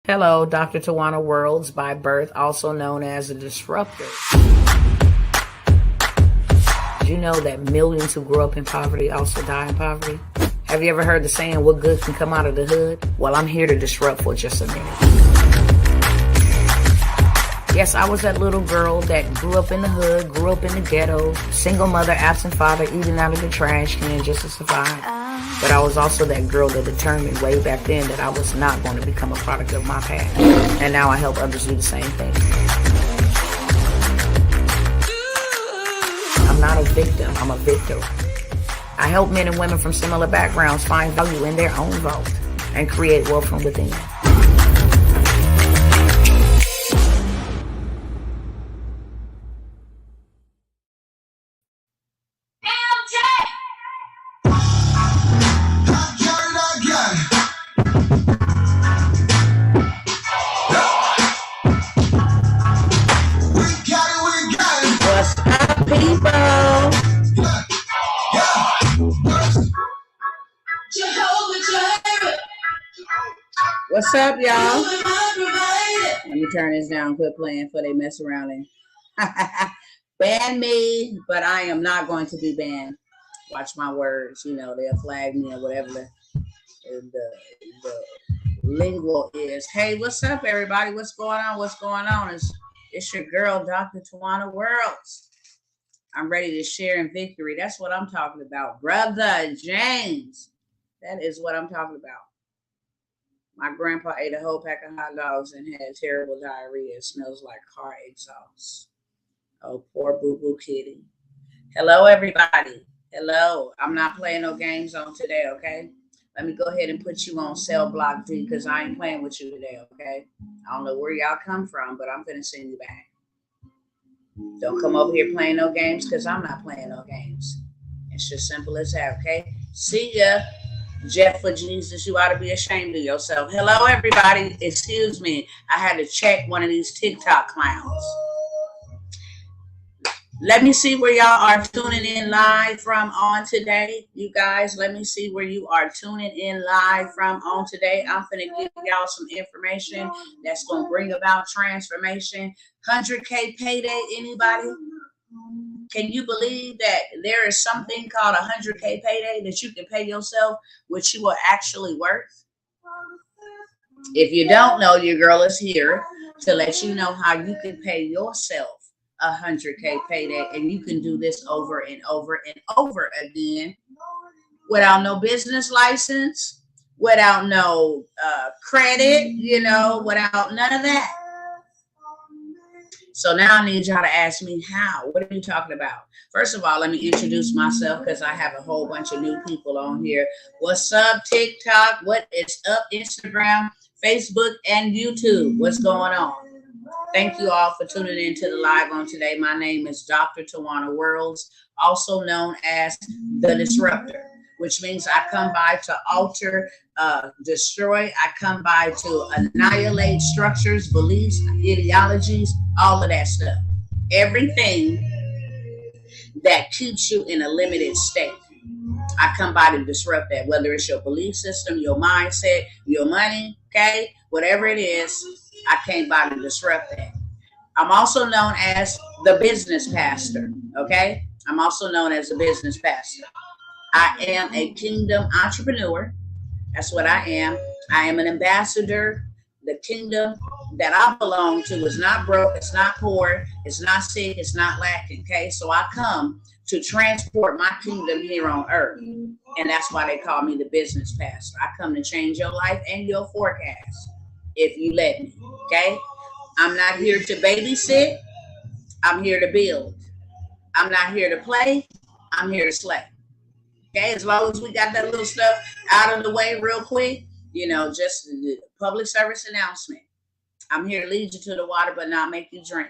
Hello, Dr. Tawana Worlds by birth, also known as a disruptor. Did you know that millions who grow up in poverty also die in poverty? Have you ever heard the saying, what good can come out of the hood? Well, I'm here to disrupt for just a minute. Yes, I was that little girl that grew up in the hood, grew up in the ghetto, single mother, absent father, eating out of the trash can just to survive. But I was also that girl that determined way back then that I was not going to become a product of my past. And now I help others do the same thing. I'm not a victim, I'm a victor. I help men and women from similar backgrounds find value in their own vault and create wealth from within. What's up, y'all? Let me turn this down. Quit playing before they mess around and ban me, but I am not going to be banned. Watch my words. You know, they'll flag me or whatever the lingo is. Hey, what's up, everybody? What's going on? What's going on? It's your girl, Dr. Tawana Worlds. I'm ready to share in victory. That's what I'm talking about. Brother James. That is what I'm talking about. My grandpa ate a whole pack of hot dogs and had terrible diarrhea. It smells like car exhaust. Oh, poor boo-boo kitty. Hello, everybody. Hello. I'm not playing no games on today, okay? Let me go ahead and put you on cell block D because I ain't playing with you today, okay? I don't know where y'all come from, but I'm finna send you back. Don't come over here playing no games because I'm not playing no games. It's just simple as that, okay? See ya. Jeff for Jesus, you ought to be ashamed of yourself. Hello, everybody. Excuse me. I had to check one of these TikTok clowns. Let me see where y'all are tuning in live from on today. You guys, let me see where you are tuning in live from on today. I'm going to give y'all some information that's going to bring about transformation. 100K payday, anybody? Can you believe that there is something called 100K payday that you can pay yourself, which you are actually worth? If you don't know, your girl is here to let you know how you can pay yourself 100K payday, and you can do this over and over and over again without no business license, without no credit, without none of that. So now I need y'all to ask me how. What are you talking about? First of all, let me introduce myself because I have a whole bunch of new people on here. What's up, TikTok? What is up, Instagram, Facebook, and YouTube? What's going on? Thank you all for tuning in to the live on today. My name is Dr. Tawana Worlds, also known as the Disruptor, which means I come by to alter, destroy. I come by to annihilate structures, beliefs, ideologies, all of that stuff. Everything that keeps you in a limited state. I come by to disrupt that, whether it's your belief system, your mindset, your money, okay? Whatever it is, I came by to disrupt that. I'm also known as the business pastor, okay? I'm also known as a business pastor. I am a kingdom entrepreneur. That's what I am. I am an ambassador. The kingdom that I belong to is not broke, it's not poor, it's not sick, it's not lacking, okay? So I come to transport my kingdom here on earth. And that's why they call me the business pastor. I come to change your life and your forecast if you let me, okay? I'm not here to babysit. I'm here to build. I'm not here to play. I'm here to slay. Okay, as long as we got that little stuff out of the way real quick, just the public service announcement. I'm here to lead you to the water, but not make you drink.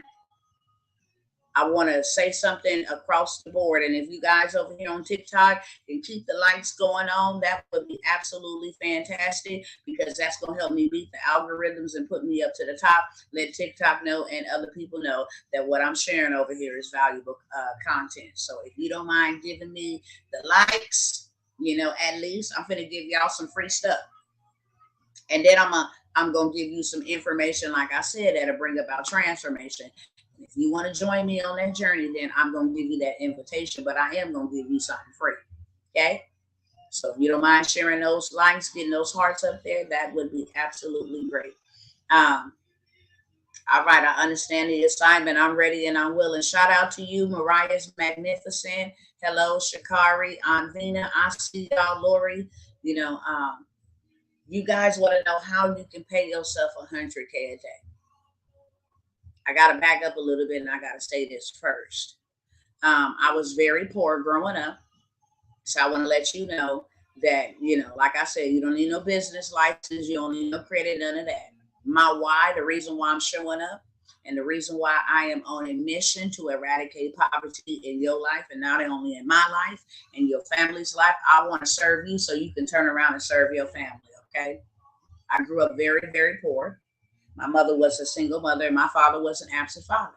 I want to say something across the board. And if you guys over here on TikTok can keep the lights going on, that would be absolutely fantastic because that's going to help me beat the algorithms and put me up to the top. Let TikTok know and other people know that what I'm sharing over here is valuable content. So if you don't mind giving me the likes, at least I'm going to give y'all some free stuff. And then I'm going to I'm going to give you some information, like I said, that'll bring about transformation. And if you want to join me on that journey, then I'm going to give you that invitation, but I am going to give you something free. Okay? So if you don't mind sharing those likes, getting those hearts up there, that would be absolutely great. All right, I understand the assignment. I'm ready and I'm willing. Shout out to you, Mariah's Magnificent. Hello, Shakari, Anvina. I see y'all, Lori. You guys want to know how you can pay yourself $100K a day. I got to back up a little bit and I got to say this first. I was very poor growing up. So I want to let you know that, like I said, you don't need no business license. You don't need no credit, none of that. My why, the reason why I'm showing up, and the reason why I am on a mission to eradicate poverty in your life, and not only in my life, and your family's life. I want to serve you so you can turn around and serve your family, okay? I grew up very, very poor. My mother was a single mother, and my father was an absent father.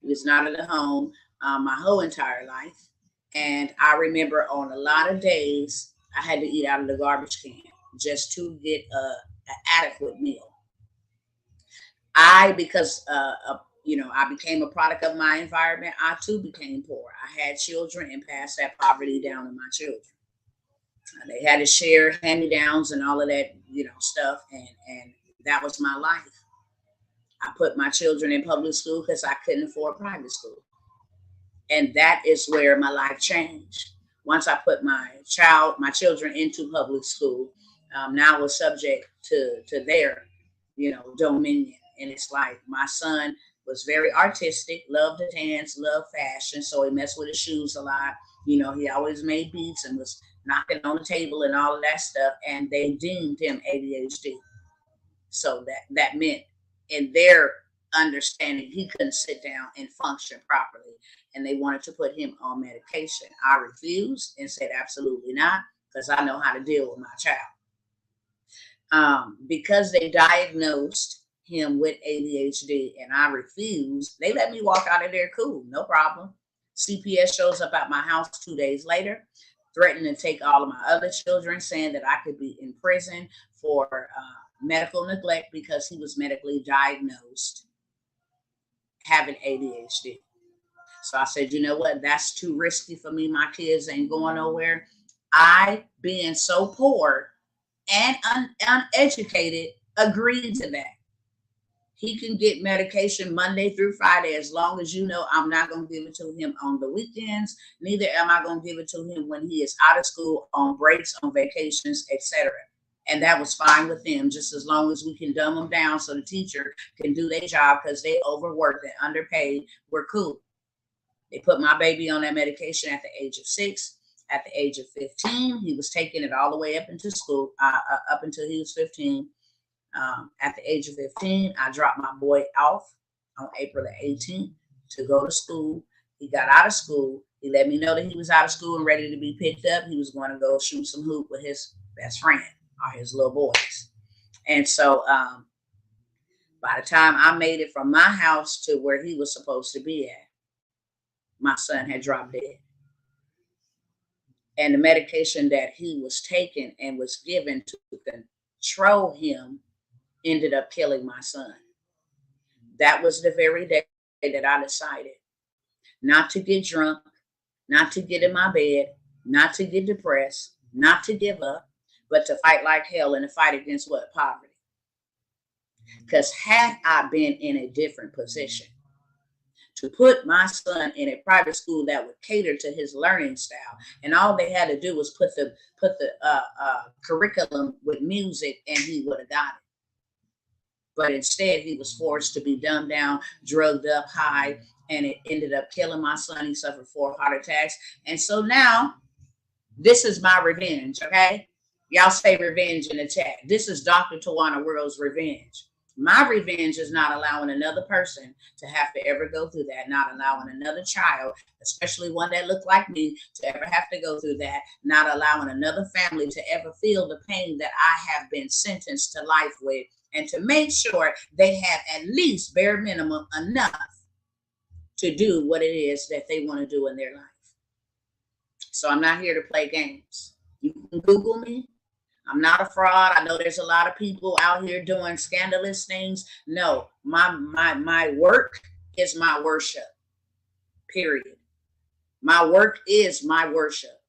He was not at the home my whole entire life. And I remember on a lot of days, I had to eat out of the garbage can just to get an adequate meal. Because I became a product of my environment, I too became poor. I had children and passed that poverty down to my children. They had to share hand-me-downs and all of that, stuff. And that was my life. I put my children in public school because I couldn't afford private school. And that is where my life changed. Once I put my children into public school, now I was subject to their, dominion. And it's like my son was very artistic, loved to dance, loved fashion. So he messed with his shoes a lot. He always made beats and was knocking on the table and all of that stuff. And they deemed him ADHD. So that meant in their understanding, he couldn't sit down and function properly. And they wanted to put him on medication. I refused and said, absolutely not, because I know how to deal with my child. Because they diagnosed him with ADHD and I refused, they let me walk out of there cool, no problem. CPS shows up at my house 2 days later, threatening to take all of my other children, saying that I could be in prison for medical neglect because he was medically diagnosed having ADHD. So I said, you know what? That's too risky for me. My kids ain't going nowhere. I, being so poor and uneducated, agreed to that. He can get medication Monday through Friday as long as I'm not going to give it to him on the weekends. Neither am I going to give it to him when he is out of school, on breaks, on vacations, etc. And that was fine with them, just as long as we can dumb them down so the teacher can do their job because they overworked and underpaid. We're cool. They put my baby on that medication at the age of 6. At the age of 15, he was taking it all the way up into school, up until he was 15. At the age of 15, I dropped my boy off on April the 18th to go to school. He got out of school. He let me know that he was out of school and ready to be picked up. He was going to go shoot some hoop with his best friend or his little boys. And so by the time I made it from my house to where he was supposed to be at, my son had dropped dead. And the medication that he was taking and was given to control him ended up killing my son. That was the very day that I decided not to get drunk, not to get in my bed, not to get depressed, not to give up, but to fight like hell and to fight against what? Poverty. Because had I been in a different position, to put my son in a private school that would cater to his learning style, and all they had to do was put the curriculum with music, and he would have got it. But instead, he was forced to be dumbed down, drugged up, high, and it ended up killing my son. He suffered 4 heart attacks, and so now this is my revenge. Okay, y'all say revenge in the chat. This is Dr. Tawana World's revenge. My revenge is not allowing another person to have to ever go through that, not allowing another child, especially one that looked like me, to ever have to go through that, not allowing another family to ever feel the pain that I have been sentenced to life with, and to make sure they have at least bare minimum enough to do what it is that they want to do in their life. So I'm not here to play games. You can Google me. I'm not a fraud. I know there's a lot of people out here doing scandalous things. No, my work is my worship. Period. My work is my worship.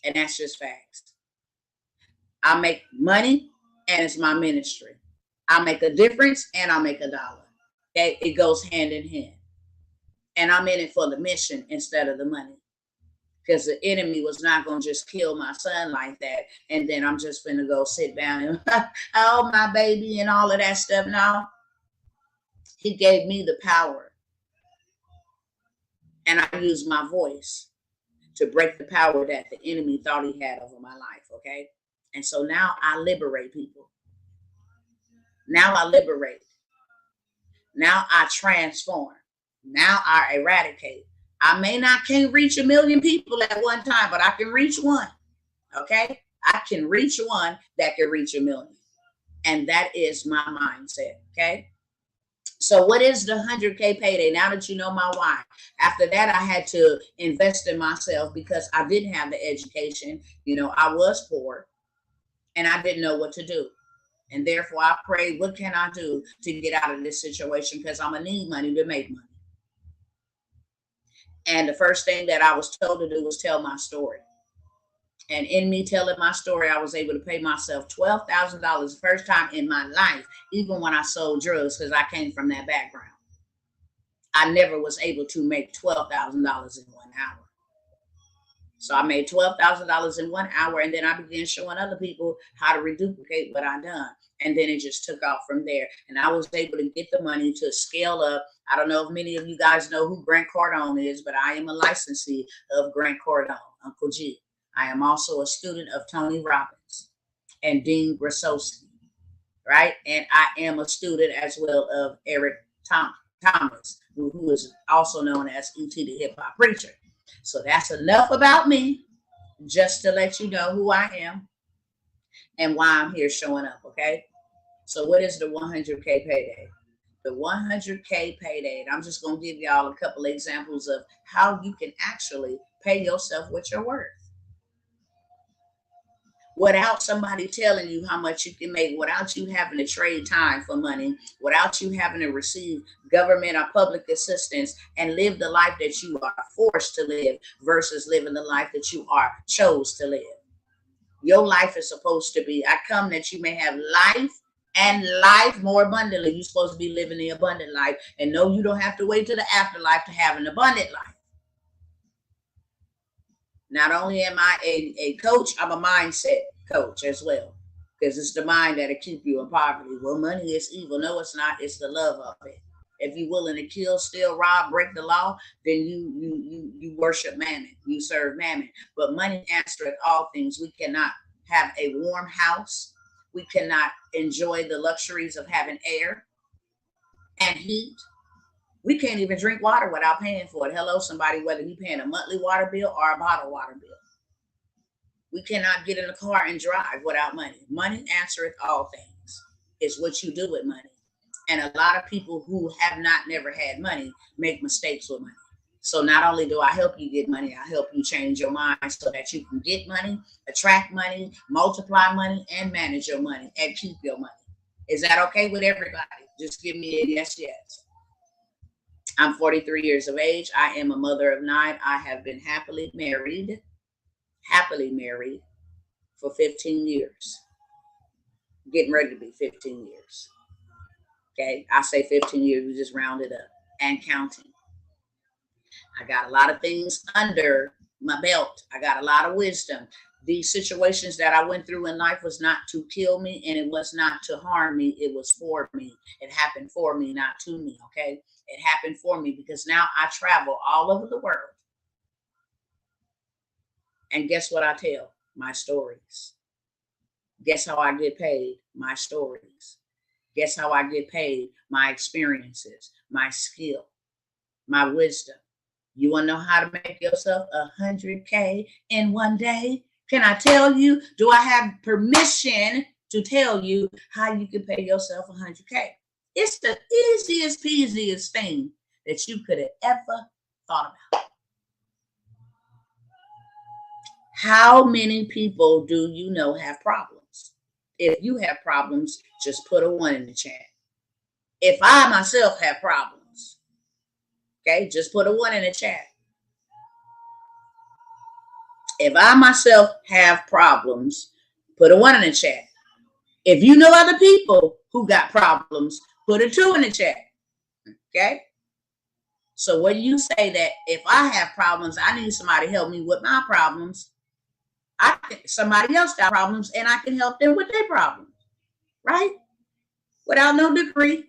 And that's just facts. I make money and it's my ministry. I make a difference and I make $1. It goes hand in hand. And I'm in it for the mission instead of the money. Because the enemy was not going to just kill my son like that. And then I'm just going to go sit down and, oh, my baby and all of that stuff. No. He gave me the power. And I used my voice to break the power that the enemy thought he had over my life. Okay. And so now I liberate people. Now I liberate. Now I transform. Now I eradicate. I can't reach 1 million people at one time, but I can reach one. Okay? I can reach one that can reach 1 million. And that is my mindset. Okay? So what is the 100K payday? Now that you know my why. After that, I had to invest in myself because I didn't have the education. I was poor and I didn't know what to do. And therefore I prayed, what can I do to get out of this situation? Because I'm going to need money to make money. And the first thing that I was told to do was tell my story. And in me telling my story, I was able to pay myself $12,000 the first time in my life, even when I sold drugs, because I came from that background. I never was able to make $12,000 in 1 hour. So I made $12,000 in 1 hour, and then I began showing other people how to reduplicate what I done. And then it just took off from there. And I was able to get the money to scale up. I don't know if many of you guys know who Grant Cardone is, but I am a licensee of Grant Cardone, Uncle G. I am also a student of Tony Robbins and Dean Grasowski, right? And I am a student as well of Eric Thomas, who is also known as E.T. the Hip Hop Preacher. So that's enough about me, just to let you know who I am and why I'm here showing up, okay? So what is the 100K payday? The 100K payday, and I'm just going to give y'all a couple of examples of how you can actually pay yourself what you're worth. Without somebody telling you how much you can make, without you having to trade time for money, without you having to receive government or public assistance and live the life that you are forced to live versus living the life that you are chose to live. Your life is supposed to be, I come that you may have life and life more abundantly. You're supposed to be living the abundant life. And no, you don't have to wait to the afterlife to have an abundant life. Not only am I a coach, I'm a mindset coach as well. Because it's the mind that'll keep you in poverty. Well, money is evil. No, it's not. It's the love of it. If you're willing to kill, steal, rob, break the law, then you worship mammon. You serve mammon. But money answereth all things. We cannot have a warm house. We cannot enjoy the luxuries of having air and heat. We can't even drink water without paying for it. Hello, somebody, whether you're paying a monthly water bill or a bottled water bill. We cannot get in a car and drive without money. Money answereth all things. It's what you do with money. And a lot of people who have never had money make mistakes with money. So not only do I help you get money, I help you change your mind so that you can get money, attract money, multiply money, and manage your money and keep your money. Is that okay with everybody? Just give me a yes, yes. I'm 43 years of age. I am a mother of 9. I have been happily married for 15 years. Getting ready to be 15 years. Okay, I say 15 years, we just round it up and counting. I got a lot of things under my belt. I got a lot of wisdom. These situations that I went through in life was not to kill me, and it was not to harm me. It was for me. It happened for me, not to me, okay? It happened for me because now I travel all over the world. And guess what I tell? My stories. Guess how I get paid? My stories. Guess how I get paid? My experiences, my skill, my wisdom. You want to know how to make yourself 100K in one day? Can I tell you? Do I have permission to tell you how you can pay yourself 100K? It's the easiest peasiest thing that you could have ever thought about. How many people do you know have problems? If you have problems, just put a 1 in the chat. If I myself have problems, okay, just put a 1 in the chat. If I myself have problems, put a 1 in the chat. If you know other people who got problems, put a 2 in the chat. Okay? So when you say that if I have problems, I need somebody to help me with my problems, somebody else got problems and I can help them with their problems, right? Without no degree.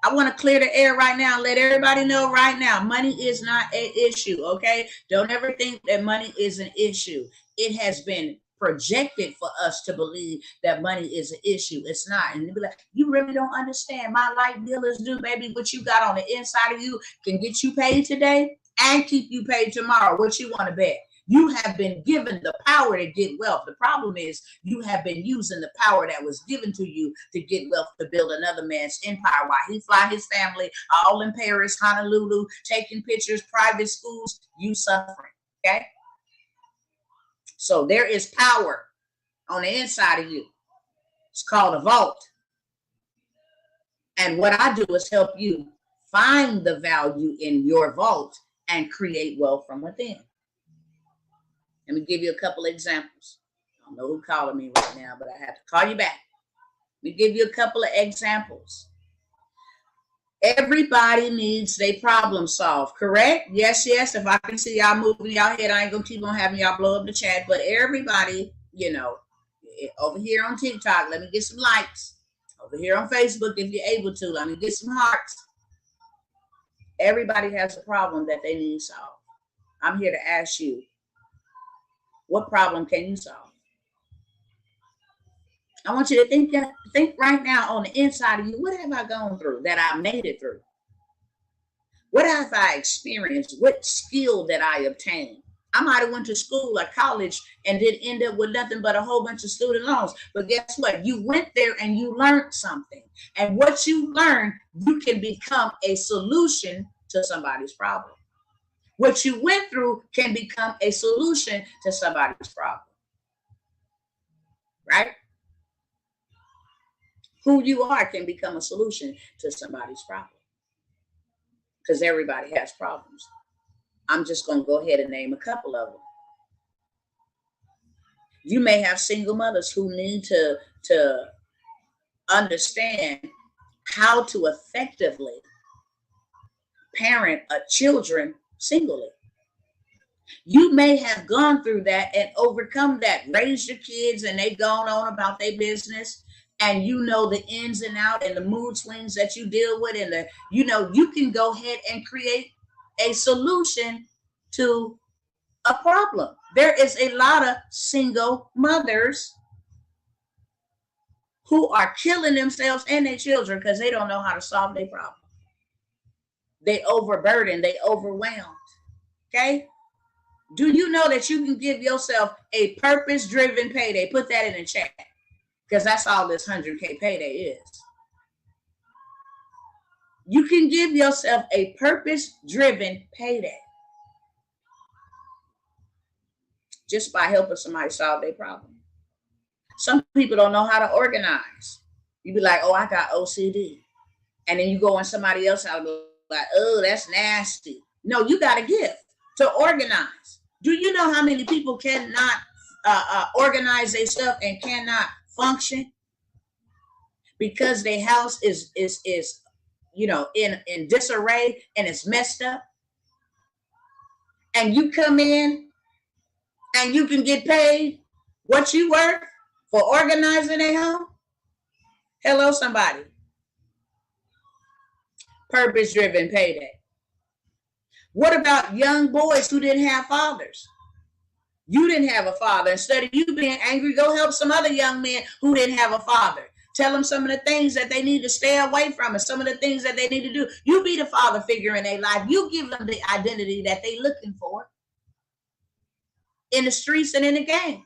I want to clear the air right now. Let everybody know right now, money is not an issue, okay? Don't ever think that money is an issue. It has been projected for us to believe that money is an issue. It's not. And they'll be like, you really don't understand. My light bill is due, baby. What you got on the inside of you can get you paid today and keep you paid tomorrow. What you want to bet? You have been given the power to get wealth. The problem is you have been using the power that was given to you to get wealth to build another man's empire while he fly his family all in Paris, Honolulu, taking pictures, private schools, you suffering, okay? So there is power on the inside of you. It's called a vault. And what I do is help you find the value in your vault and create wealth from within. Let me give you a couple of examples. I don't know who's calling me right now, but I have to call you back. Let me give you a couple of examples. Everybody needs their problem solved, correct? Yes, yes. If I can see y'all moving y'all head, I ain't going to keep on having y'all blow up the chat. But everybody, you know, over here on TikTok, let me get some likes. Over here on Facebook, if you're able to, let me get some hearts. Everybody has a problem that they need solved. I'm here to ask you, what problem can you solve? I want you to think right now on the inside of you, what have I gone through that I made it through? What have I experienced? What skill that I obtained? I might have went to school or college and didn't end up with nothing but a whole bunch of student loans. But guess what? You went there and you learned something. And what you learned, you can become a solution to somebody's problem. What you went through can become a solution to somebody's problem. Right? Who you are can become a solution to somebody's problem. Because everybody has problems. I'm just going to go ahead and name a couple of them. You may have single mothers who need to understand how to effectively parent children singly. You may have gone through that and overcome that, raised your kids and they gone on about their business, and you know the ins and outs and the mood swings that you deal with, and you can go ahead and create a solution to a problem. There is a lot of single mothers who are killing themselves and their children because they don't know how to solve their problem. They overburdened, they overwhelmed. Okay? Do you know that you can give yourself a purpose-driven payday? Put that in the chat, because that's all this 100K payday is. You can give yourself a purpose-driven payday just by helping somebody solve their problem. Some people don't know how to organize. You be like, oh, I got OCD. And then you go on somebody else out like, oh, that's nasty. No, you got a gift to organize. Do you know how many people cannot organize their stuff and cannot function because their house is in disarray and it's messed up? And you come in and you can get paid what you worth for organizing their home? Hello, somebody. Purpose-driven payday. What about young boys who didn't have fathers? You didn't have a father. Instead of you being angry, go help some other young men who didn't have a father. Tell them some of the things that they need to stay away from and some of the things that they need to do. You be the father figure in their life. You give them the identity that they're looking for in the streets and in the gangs.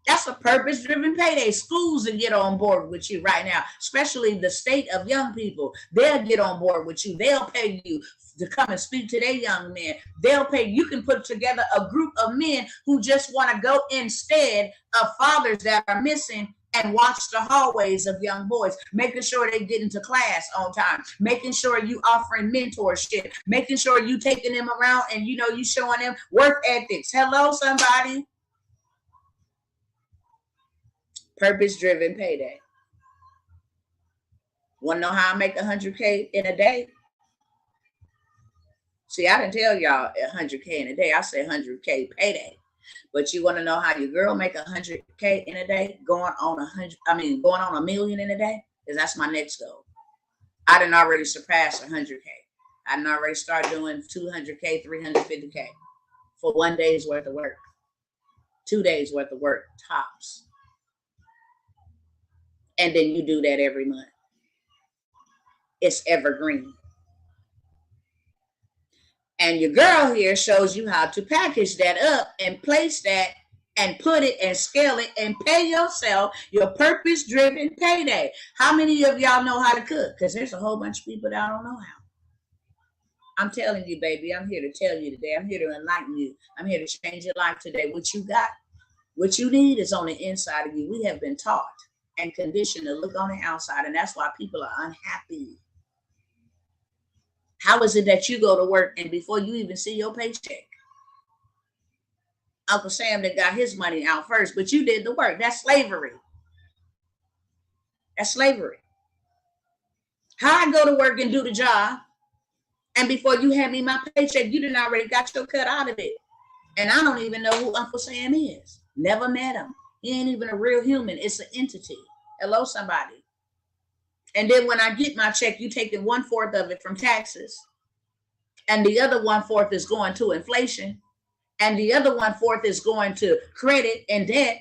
That's a purpose-driven payday. Schools will get on board with you right now, especially the state of young people. They'll get on board with you. They'll pay you to come and speak to their young men. They'll pay. You can put together a group of men who just want to go instead of fathers that are missing and watch the hallways of young boys, making sure they get into class on time, making sure you offering mentorship, making sure you taking them around and you showing them work ethics. Hello, somebody. Purpose-driven payday. Want to know how I make 100K in a day? See, I didn't tell y'all 100K in a day. I said 100K payday. But you want to know how your girl make 100K in a day? Going on $1 million in a day? Because that's my next goal. I didn't already surpass 100K. I didn't already start doing 200K, 350K for 1 day's worth of work. 2 days worth of work, tops. And then you do that every month. It's evergreen. And your girl here shows you how to package that up and place that and put it and scale it and pay yourself your purpose-driven payday. How many of y'all know how to cook? Because there's a whole bunch of people that don't know how. I'm telling you, baby, I'm here to tell you today. I'm here to enlighten you. I'm here to change your life today. What you got, what you need is on the inside of you. We have been taught and conditioned to look on the outside, and that's why people are unhappy. How is it that you go to work and before you even see your paycheck, Uncle Sam that got his money out first, but you did the work? That's slavery. That's slavery. How I go to work and do the job, and before you hand me my paycheck, you done already got your cut out of it. And I don't even know who Uncle Sam is. Never met him. He ain't even a real human. It's an entity. Hello, somebody. And then when I get my check, you taking 1/4 of it from taxes. And the other 1/4 is going to inflation. And the other 1/4 is going to credit and debt.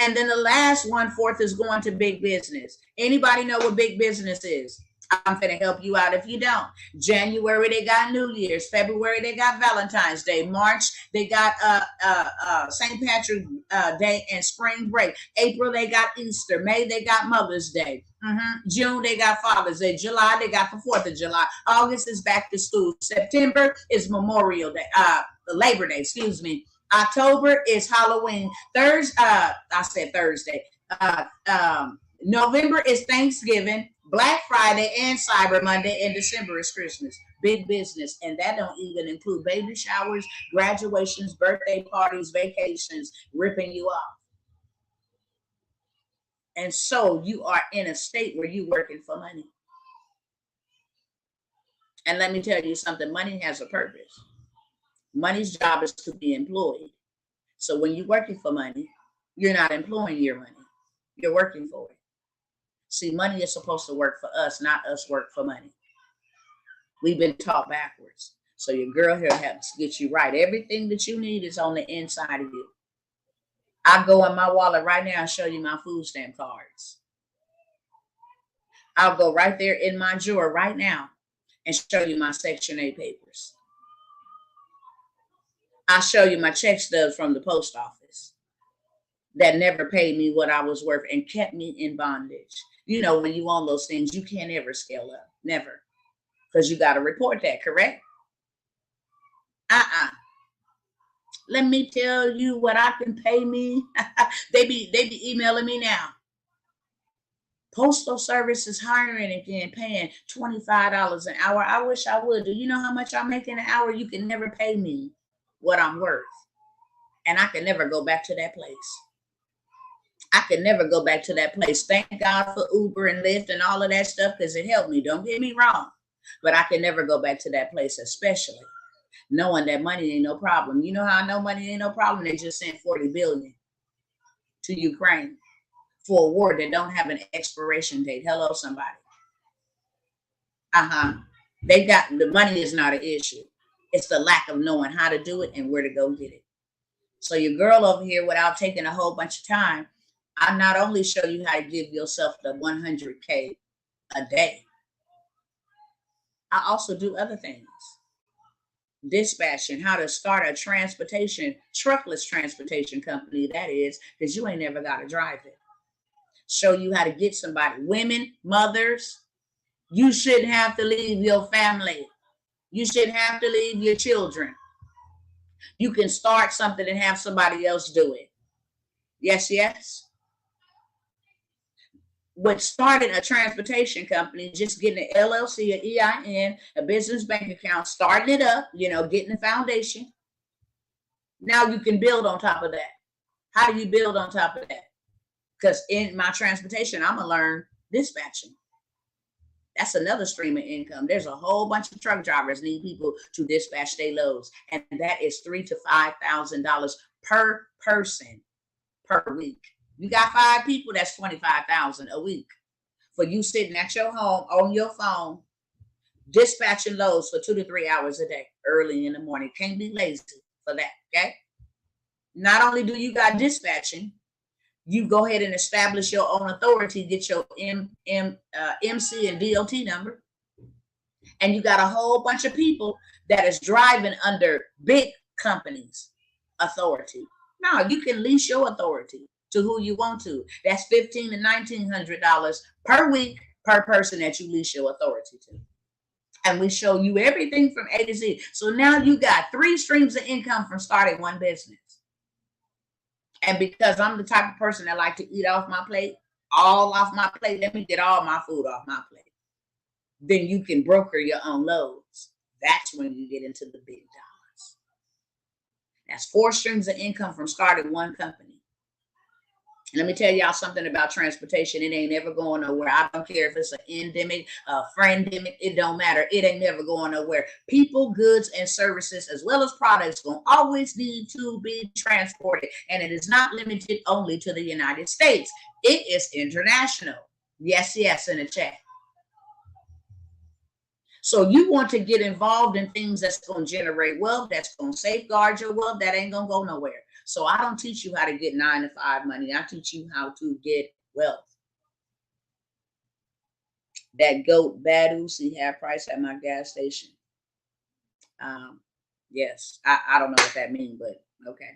And then the last 1/4 is going to big business. Anybody know what big business is? I'm going to help you out if you don't. January, they got New Year's. February, they got Valentine's Day. March, they got St. Patrick's Day and spring break. April, they got Easter. May, they got Mother's Day. June, they got Father's Day. July, they got the 4th of July. August is back to school. September is Memorial Day. Labor Day, excuse me. October is Halloween. Thursday. November is Thanksgiving, Black Friday, and Cyber Monday, and December is Christmas. Big business. And that don't even include baby showers, graduations, birthday parties, vacations, ripping you off. And so you are in a state where you're working for money. And let me tell you something, money has a purpose. Money's job is to be employed. So when you're working for money, you're not employing your money. You're working for it. See, money is supposed to work for us, not us work for money. We've been taught backwards. So your girl here helps get you right. Everything that you need is on the inside of you. I'll go in my wallet right now and show you my food stamp cards. I'll go right there in my drawer right now and show you my Section 8 papers. I'll show you my check stubs from the post office that never paid me what I was worth and kept me in bondage. You know, when you own those things, you can't ever scale up. Never. Because you got to report that, correct? Let me tell you what I can pay me. They be emailing me now. Postal Service is hiring again, paying $25 an hour. I wish I would. Do you know how much I make in an hour? You can never pay me what I'm worth. And I can never go back to that place. I can never go back to that place. Thank God for Uber and Lyft and all of that stuff because it helped me. Don't get me wrong. But I can never go back to that place, especially knowing that money ain't no problem. You know how I know money ain't no problem? They just sent $40 billion to Ukraine for a war that don't have an expiration date. Hello, somebody. They got the money is not an issue. It's the lack of knowing how to do it and where to go get it. So your girl over here, without taking a whole bunch of time, I not only show you how to give yourself the 100K a day, I also do other things. Dispatching, how to start a truckless transportation company, that is, because you ain't never got to drive it. Show you how to get somebody. Women, mothers, you shouldn't have to leave your family. You shouldn't have to leave your children. You can start something and have somebody else do it. Yes, yes. What started a transportation company, just getting an LLC, an EIN, a business bank account, starting it up, getting the foundation. Now you can build on top of that. How do you build on top of that? Because in my transportation, I'm going to learn dispatching. That's another stream of income. There's a whole bunch of truck drivers need people to dispatch their loads. And that is $3,000 to $5,000 per person per week. You got 5 people, that's $25,000 a week. For you sitting at your home on your phone, dispatching loads for 2 to 3 hours a day, early in the morning. Can't be lazy for that, okay? Not only do you got dispatching, you go ahead and establish your own authority, get your MC and DOT number. And you got a whole bunch of people that is driving under big companies' authority. Now, you can lease your authority to who you want to. That's $1,500 to $1,900 per week per person that you lease your authority to. And we show you everything from A to Z. So now you got 3 streams of income from starting one business. And because I'm the type of person that like to eat off my plate, all off my plate, let me get all my food off my plate. Then you can broker your own loads. That's when you get into the big dollars. That's 4 streams of income from starting one company. And let me tell y'all something about transportation. It ain't never going nowhere. I don't care if it's an endemic, a friendemic, it don't matter. It ain't never going nowhere. People, goods, and services, as well as products, going to always need to be transported. And it is not limited only to the United States. It is international. Yes, yes, in the chat. So you want to get involved in things that's going to generate wealth, that's going to safeguard your wealth, that ain't going to go nowhere. So I don't teach you how to get 9 to 5 money. I teach you how to get wealth. That goat Badu, see half price at my gas station. Yes, I don't know what that means, but okay.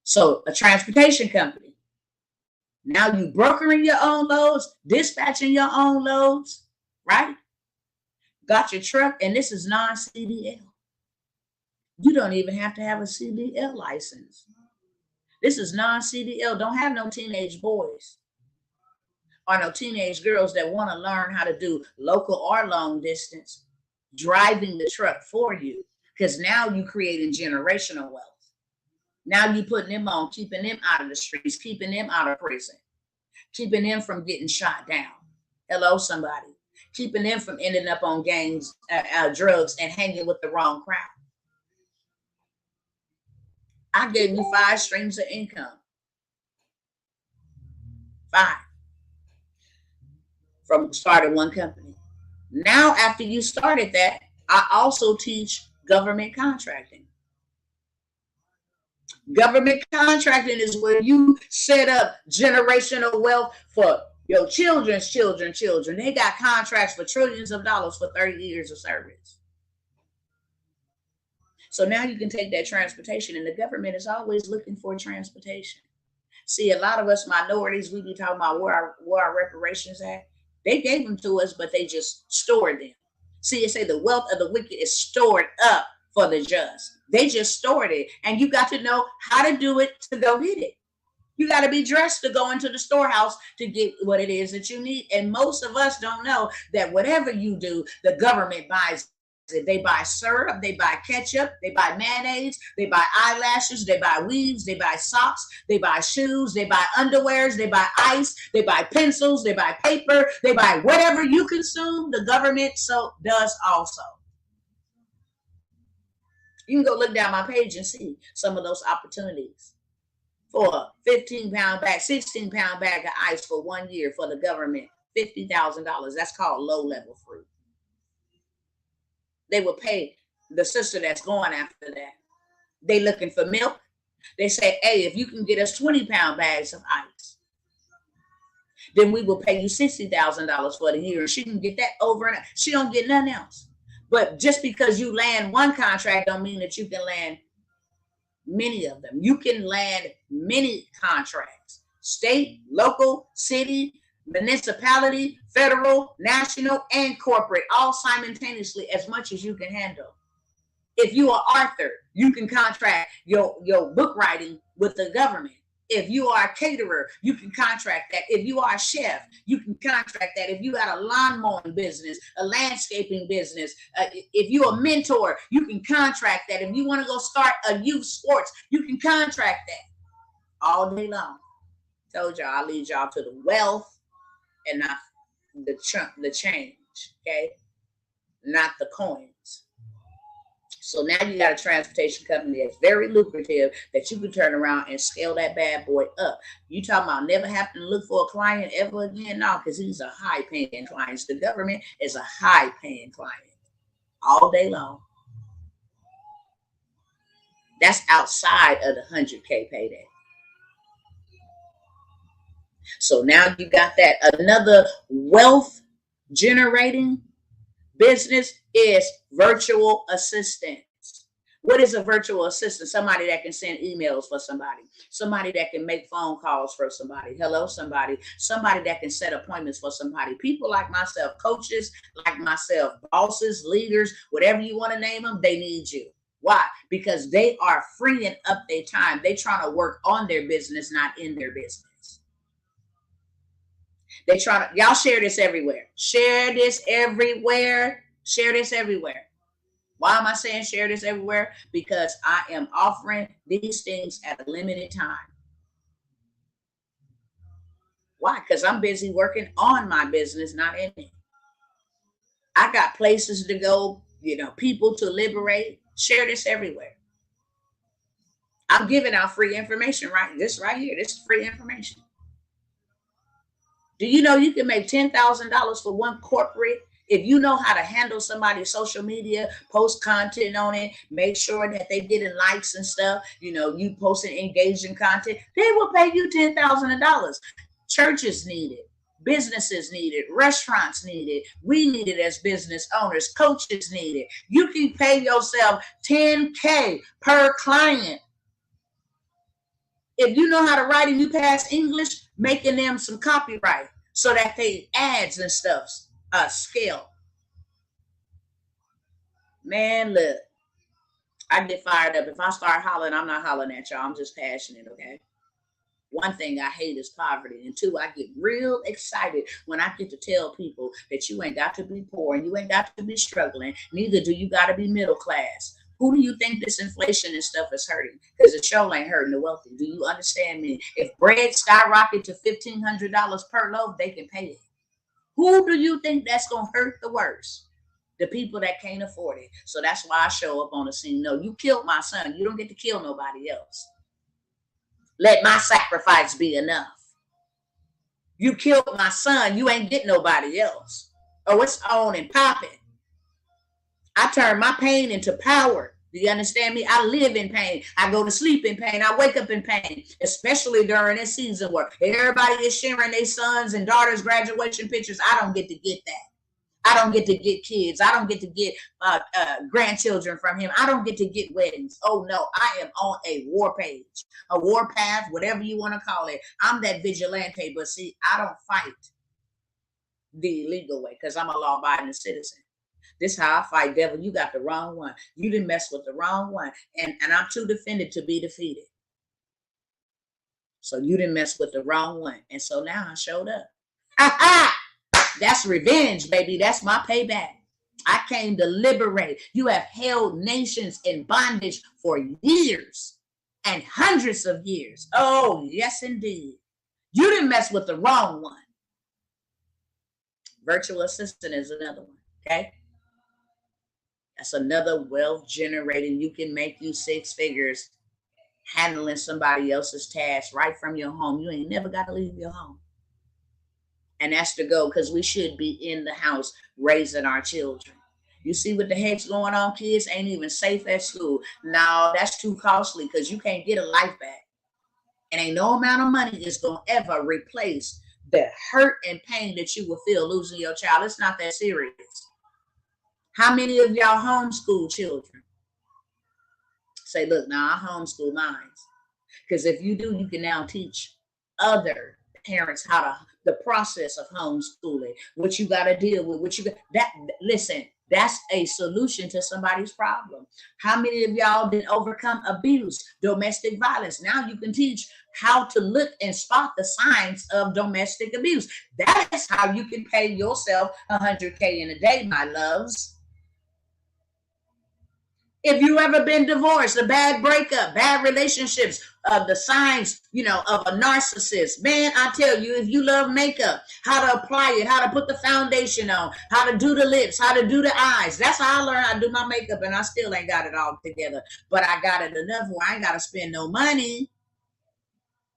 So a transportation company. Now you brokering your own loads, dispatching your own loads, right? Got your truck, and this is non-CDL. You don't even have to have a CDL license. This is non-CDL. Don't have no teenage boys or no teenage girls that want to learn how to do local or long distance driving the truck for you, because now you're creating generational wealth. Now you're putting them on, keeping them out of the streets, keeping them out of prison, keeping them from getting shot down. Hello, somebody. Keeping them from ending up on gangs, drugs, and hanging with the wrong crowd. I gave you 5 streams of income. 5. From starting one company. Now, after you started that, I also teach government contracting. Government contracting is where you set up generational wealth for your children's children. They got contracts for trillions of dollars for 30 years of service. So now you can take that transportation, and the government is always looking for transportation. See, a lot of us minorities, we be talking about where our reparations at. They gave them to us, but they just stored them. See, it say the wealth of the wicked is stored up for the just. They just stored it, and you got to know how to do it to go get it. You got to be dressed to go into the storehouse to get what it is that you need. And most of us don't know that whatever you do, the government buys it. They buy syrup, they buy ketchup, they buy mayonnaise, they buy eyelashes, they buy weaves, they buy socks, they buy shoes, they buy underwears, they buy ice, they buy pencils, they buy paper, they buy whatever you consume, the government does also. You can go look down my page and see some of those opportunities. For a 15-pound bag, 16-pound bag of ice for 1 year for the government, $50,000. That's called low-level fruit. They will pay the sister that's going after that. They looking for milk. They say, hey, if you can get us 20-pound bags of ice, then we will pay you $60,000 for the year. She can get that over and out. She don't get nothing else. But just because you land one contract don't mean that you can land many of them. You can land many contracts, state, local, city, municipality, federal, national, and corporate, all simultaneously, as much as you can handle. If you are author, you can contract your book writing with the government. If you are a caterer, you can contract that. If you are a chef, you can contract that. If you got a lawn mowing business, a landscaping business, if you're a mentor, you can contract that. If you want to go start a youth sports, you can contract that all day long. Told y'all I'll lead y'all to the wealth and not the change, okay? Not the coins. So now you got a transportation company that's very lucrative that you can turn around and scale that bad boy up. You talking about never having to look for a client ever again? No, because he's a high-paying client. The government is a high-paying client all day long. That's outside of the 100K payday. So now you got that. Another wealth generating business is virtual assistants. What is a virtual assistant? Somebody that can send emails for somebody that can make phone calls for somebody. Hello, somebody that can set appointments for somebody. People like myself, coaches like myself, bosses, leaders, whatever you want to name them, they need you. Why? Because they are freeing up their time. They trying to work on their business, not in their business. They try to, y'all share this everywhere. Share this everywhere. Share this everywhere. Why am I saying share this everywhere? Because I am offering these things at a limited time. Why? Because I'm busy working on my business, not in it. I got places to go, people to liberate. Share this everywhere. I'm giving out free information, right? This right here. This is free information. Do you know you can make $10,000 for one corporate if you know how to handle somebody's social media, post content on it, make sure that they getting likes and stuff, you posting engaging content, they will pay you $10,000. Churches need it. Businesses need it. Restaurants need it. We need it as business owners. Coaches need it. You can pay yourself $10K per client. If you know how to write and you pass English, making them some copyright so that they ads and stuff scale. Man, look, I get fired up. If I start hollering, I'm not hollering at y'all. I'm just passionate, okay? One thing I hate is poverty. And two, I get real excited when I get to tell people that you ain't got to be poor and you ain't got to be struggling. Neither do you got to be middle class. Who do you think this inflation and stuff is hurting? Because it sure ain't hurting the wealthy. Do you understand me? If bread skyrocketed to $1,500 per loaf, they can pay it. Who do you think that's going to hurt the worst? The people that can't afford it. So that's why I show up on the scene. No, you killed my son. You don't get to kill nobody else. Let my sacrifice be enough. You killed my son. You ain't get nobody else. Oh, it's on and popping. I turn my pain into power. Do you understand me? I live in pain. I go to sleep in pain. I wake up in pain, especially during this season where everybody is sharing their sons and daughters' graduation pictures. I don't get to get that. I don't get to get kids. I don't get to get grandchildren from him. I don't get to get weddings. Oh, no, I am on a war page, a war path, whatever you want to call it. I'm that vigilante, but see, I don't fight the illegal way because I'm a law-abiding citizen. This is how I fight, devil. You got the wrong one. You didn't mess with the wrong one. And I'm too defended to be defeated. So you didn't mess with the wrong one. And so now I showed up. Ha ha! That's revenge, baby. That's my payback. I came to liberate. You have held nations in bondage for years and hundreds of years. Oh, yes, indeed. You didn't mess with the wrong one. Virtual assistant is another one, okay? That's another wealth generating. You can make you six figures handling somebody else's tasks right from your home. You ain't never got to leave your home. And that's the goal, because we should be in the house raising our children. You see what the heck's going on? Kids ain't even safe at school. No, that's too costly because you can't get a life back. And ain't no amount of money is going to ever replace the hurt and pain that you will feel losing your child. It's not that serious. How many of y'all homeschool children? Say, look, now I homeschool mine. Because if you do, you can now teach other parents how to, the process of homeschooling, what you got to deal with, what you got, listen, that's a solution to somebody's problem. How many of y'all didn't overcome abuse, domestic violence? Now you can teach how to look and spot the signs of domestic abuse. That's how you can pay yourself $100K in a day, my loves. If you ever been divorced, a bad breakup, bad relationships, the signs, of a narcissist, man, I tell you, if you love makeup, how to apply it, how to put the foundation on, how to do the lips, how to do the eyes. That's how I learned how to do my makeup, and I still ain't got it all together. But I got it enough where I ain't got to spend no money.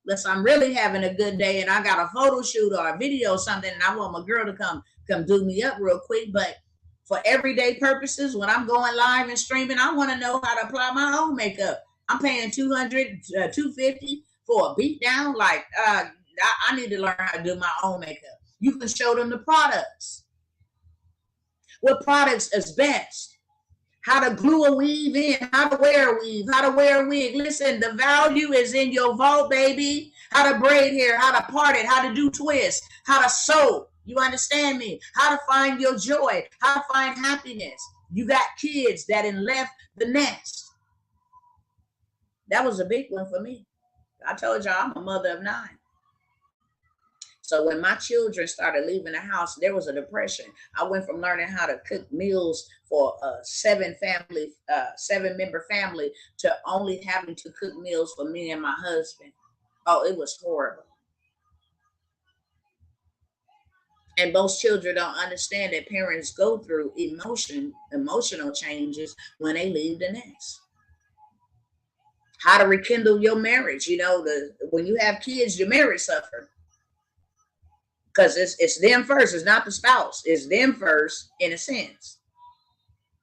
Unless I'm really having a good day and I got a photo shoot or a video or something, and I want my girl to come do me up real quick. But for everyday purposes, when I'm going live and streaming, I want to know how to apply my own makeup. I'm paying $200, $250 for a beat down. Like, I need to learn how to do my own makeup. You can show them the products. What products is best? How to glue a weave in, how to wear a weave, how to wear a wig. Listen, the value is in your vault, baby. How to braid hair, how to part it, how to do twists, how to sew. You understand me? How to find your joy, how to find happiness. You got kids that had left the nest. That was a big one for me. I told y'all I'm a mother of 9. So when my children started leaving the house, there was a depression. I went from learning how to cook meals for a 7-member family to only having to cook meals for me and my husband. Oh, it was horrible. And most children don't understand that parents go through emotional changes when they leave the nest. How to rekindle your marriage. When you have kids, your marriage suffers. Because it's them first. It's not the spouse. It's them first, in a sense.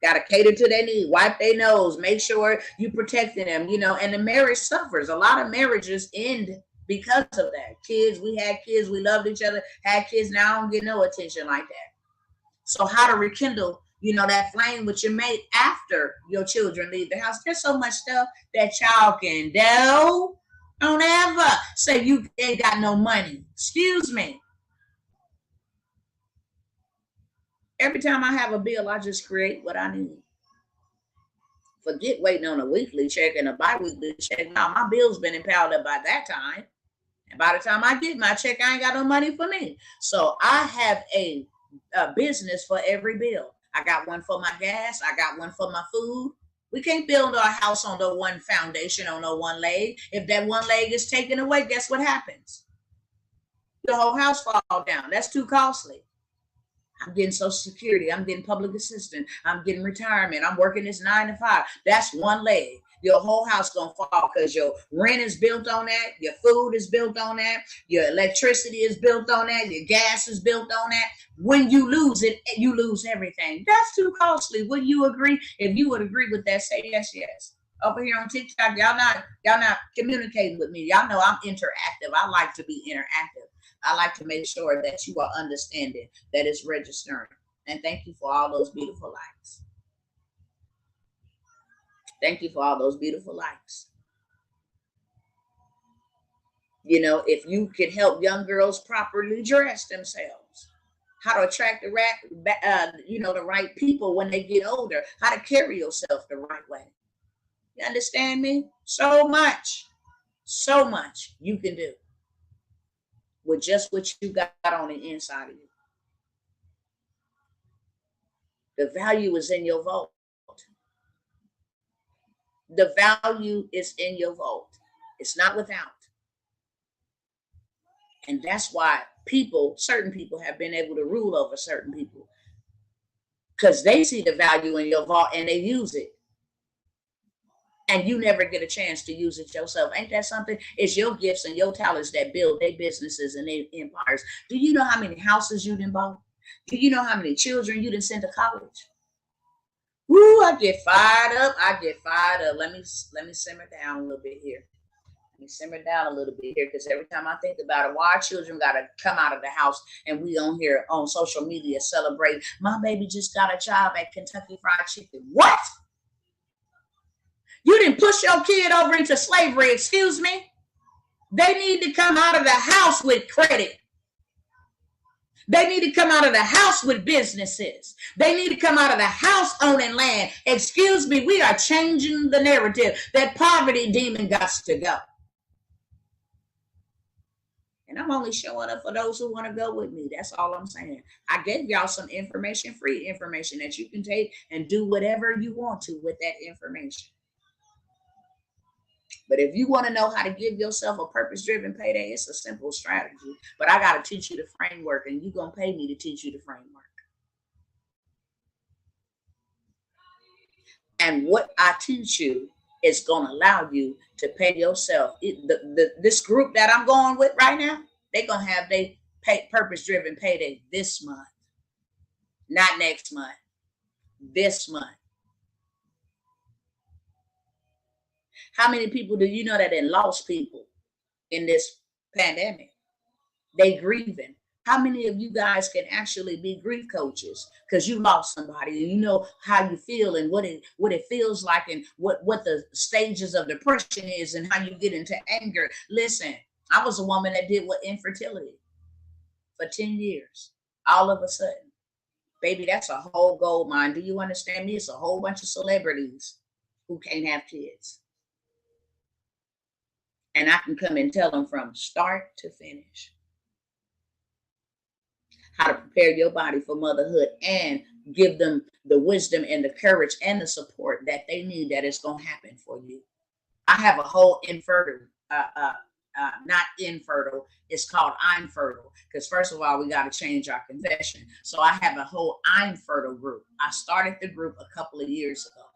Got to cater to their need. Wipe their nose. Make sure you protecting them, and the marriage suffers. A lot of marriages end because of that. We had kids. We loved each other. Had kids. Now I don't get no attention like that. So how to rekindle, that flame with your mate after your children leave the house. There's so much stuff that y'all can do. Don't ever say you ain't got no money. Excuse me. Every time I have a bill, I just create what I need. Forget waiting on a weekly check and a bi-weekly check. Now, my bill's been piled up by that time. And by the time I get my check, I ain't got no money for me. So I have a business for every bill. I got one for my gas. I got one for my food. We can't build our house on the one foundation, on the one leg. If that one leg is taken away, guess what happens? The whole house falls down. That's too costly. I'm getting Social Security. I'm getting public assistance. I'm getting retirement. I'm working this 9 to 5. That's one leg. Your whole house gonna fall because your rent is built on that. Your food is built on that. Your electricity is built on that. Your gas is built on that. When you lose it, you lose everything. That's too costly. Would you agree? If you would agree with that, say yes, yes. Over here on TikTok, y'all not communicating with me. Y'all know I'm interactive. I like to be interactive. I like to make sure that you are understanding that it's registering. And thank you for all those beautiful likes. Thank you for all those beautiful likes. If you can help young girls properly dress themselves, how to attract the right people when they get older, how to carry yourself the right way. You understand me? So much you can do with just what you got on the inside of you. The value is in your vault. The value is in your vault. It's not without. And that's why certain people have been able to rule over certain people. Because they see the value in your vault and they use it. And you never get a chance to use it yourself. Ain't that something? It's your gifts and your talents that build their businesses and their empires. Do you know how many houses you done bought? Do you know how many children you done sent to college? Woo, I get fired up. Let me simmer down a little bit here. me simmer down a little bit here, because every time I think about it, why our children got to come out of the house and we on here on social media celebrate. My baby just got a job at Kentucky Fried Chicken. What? You didn't push your kid over into slavery, excuse me? They need to come out of the house with credit. They need to come out of the house with businesses. They need to come out of the house owning land. Excuse me, we are changing the narrative. That poverty demon got to go. And I'm only showing up for those who want to go with me. That's all I'm saying. I gave y'all some information, free information that you can take and do whatever you want to with that information. But if you want to know how to give yourself a purpose-driven payday, it's a simple strategy. But I got to teach you the framework, and you're going to pay me to teach you the framework. And what I teach you is going to allow you to pay yourself. This group that I'm going with right now, they're going to have their purpose-driven payday this month. Not next month. This month. How many people do you know that have lost people in this pandemic? They grieving. How many of you guys can actually be grief coaches because you lost somebody and you know how you feel and what it feels like and what the stages of depression is and how you get into anger? Listen, I was a woman that did with infertility for 10 years. All of a sudden, baby, that's a whole gold mine. Do you understand me? It's a whole bunch of celebrities who can't have kids. And I can come and tell them from start to finish how to prepare your body for motherhood and give them the wisdom and the courage and the support that they need, that it's going to happen for you. I have a whole not infertile, it's called I'm fertile, because first of all, we got to change our confession. So I have a whole I'm fertile group. I started the group a couple of years ago,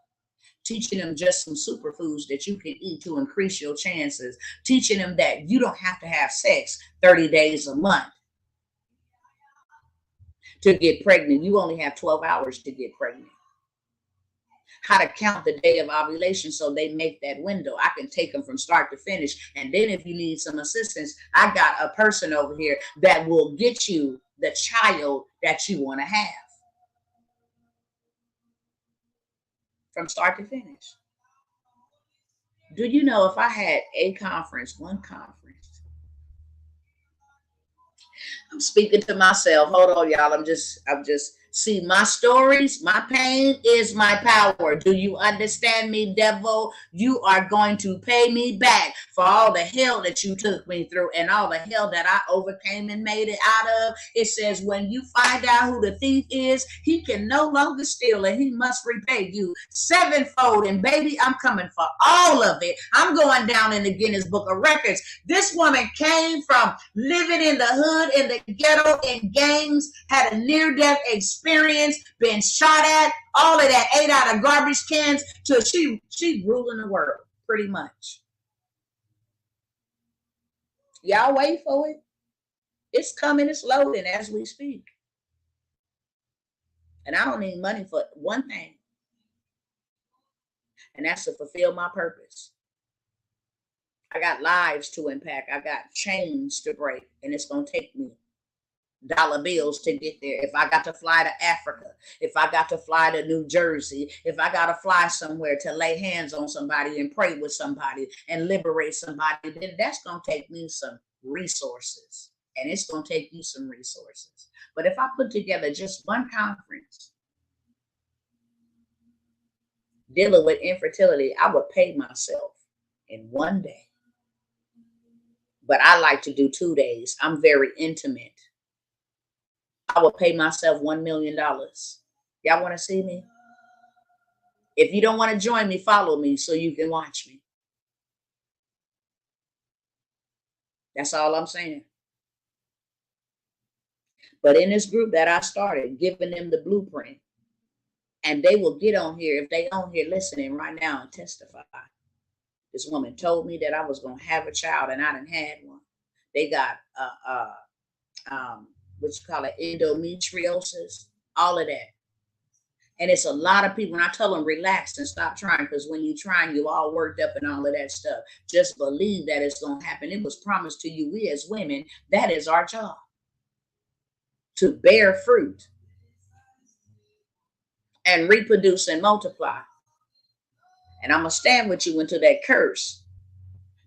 teaching them just some superfoods that you can eat to increase your chances, teaching them that you don't have to have sex 30 days a month to get pregnant. You only have 12 hours to get pregnant. How to count the day of ovulation so they make that window. I can take them from start to finish. And then if you need some assistance, I got a person over here that will get you the child that you want to have. From start to finish. Do you know if I had one conference, I'm speaking to myself. Hold on, y'all. I'm just see my stories. My pain is my power. Do you understand me, devil? You are going to pay me back for all the hell that you took me through and all the hell that I overcame and made it out of. It says, when you find out who the thief is, he can no longer steal and he must repay you sevenfold. And baby, I'm coming for all of it. I'm going down in the Guinness Book of Records. This woman came from living in the hood, in the ghetto, in gangs, had a near-death experience, been shot at, all of that, ate out of garbage cans, till she ruling the world, pretty much. Y'all wait for it. It's coming, it's loading as we speak. And I don't need money for one thing, and that's to fulfill my purpose. I got lives to impact. I got chains to break, and it's going to take me dollar bills to get there. If I got to fly to Africa, if I got to fly to New Jersey, if I got to fly somewhere to lay hands on somebody and pray with somebody and liberate somebody, then that's going to take me some resources, and it's going to take you some resources. But if I put together just one conference dealing with infertility, I would pay myself in one day. But I like to do 2 days. I'm very intimate. I will pay myself $1 million. Y'all want to see me? If you don't want to join me, follow me so you can watch me. That's all I'm saying. But in this group that I started, giving them the blueprint, and they will get on here, if they on here listening right now, and testify. This woman told me that I was going to have a child, and I done had one. They got what you call it, endometriosis, all of that. And it's a lot of people, and I tell them, relax and stop trying, because when you're trying, you all worked up and all of that stuff. Just believe that it's going to happen. It was promised to you. We as women, that is our job, to bear fruit and reproduce and multiply. And I'm going to stand with you until that curse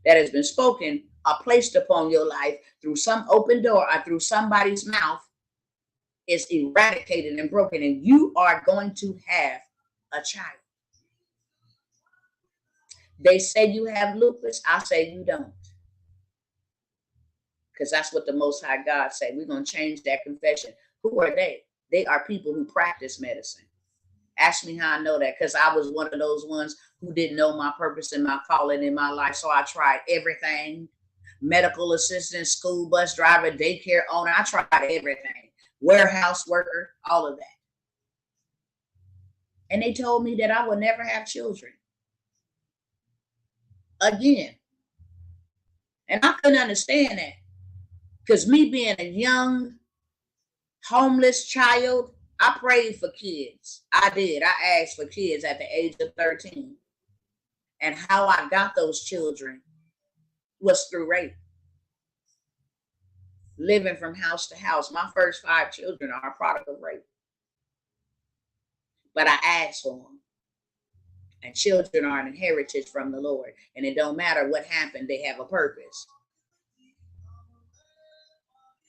that has been spoken or placed upon your life through some open door or through somebody's mouth is eradicated and broken, and you are going to have a child. They say you have lupus. I say you don't. Because that's what the Most High God said. We're going to change that confession. Who are they? They are people who practice medicine. Ask me how I know that, because I was one of those ones who didn't know my purpose and my calling in my life. So I tried everything. Medical assistant, school bus driver, daycare owner. I tried everything. Warehouse worker, all of that. And they told me that I would never have children again. And I couldn't understand that, because me being a young, homeless child, I prayed for kids. I did. I asked for kids at the age of 13. And how I got those children was through rape. Living from house to house. My first 5 children are a product of rape. But I asked for them. And children are an heritage from the Lord. And it don't matter what happened, they have a purpose.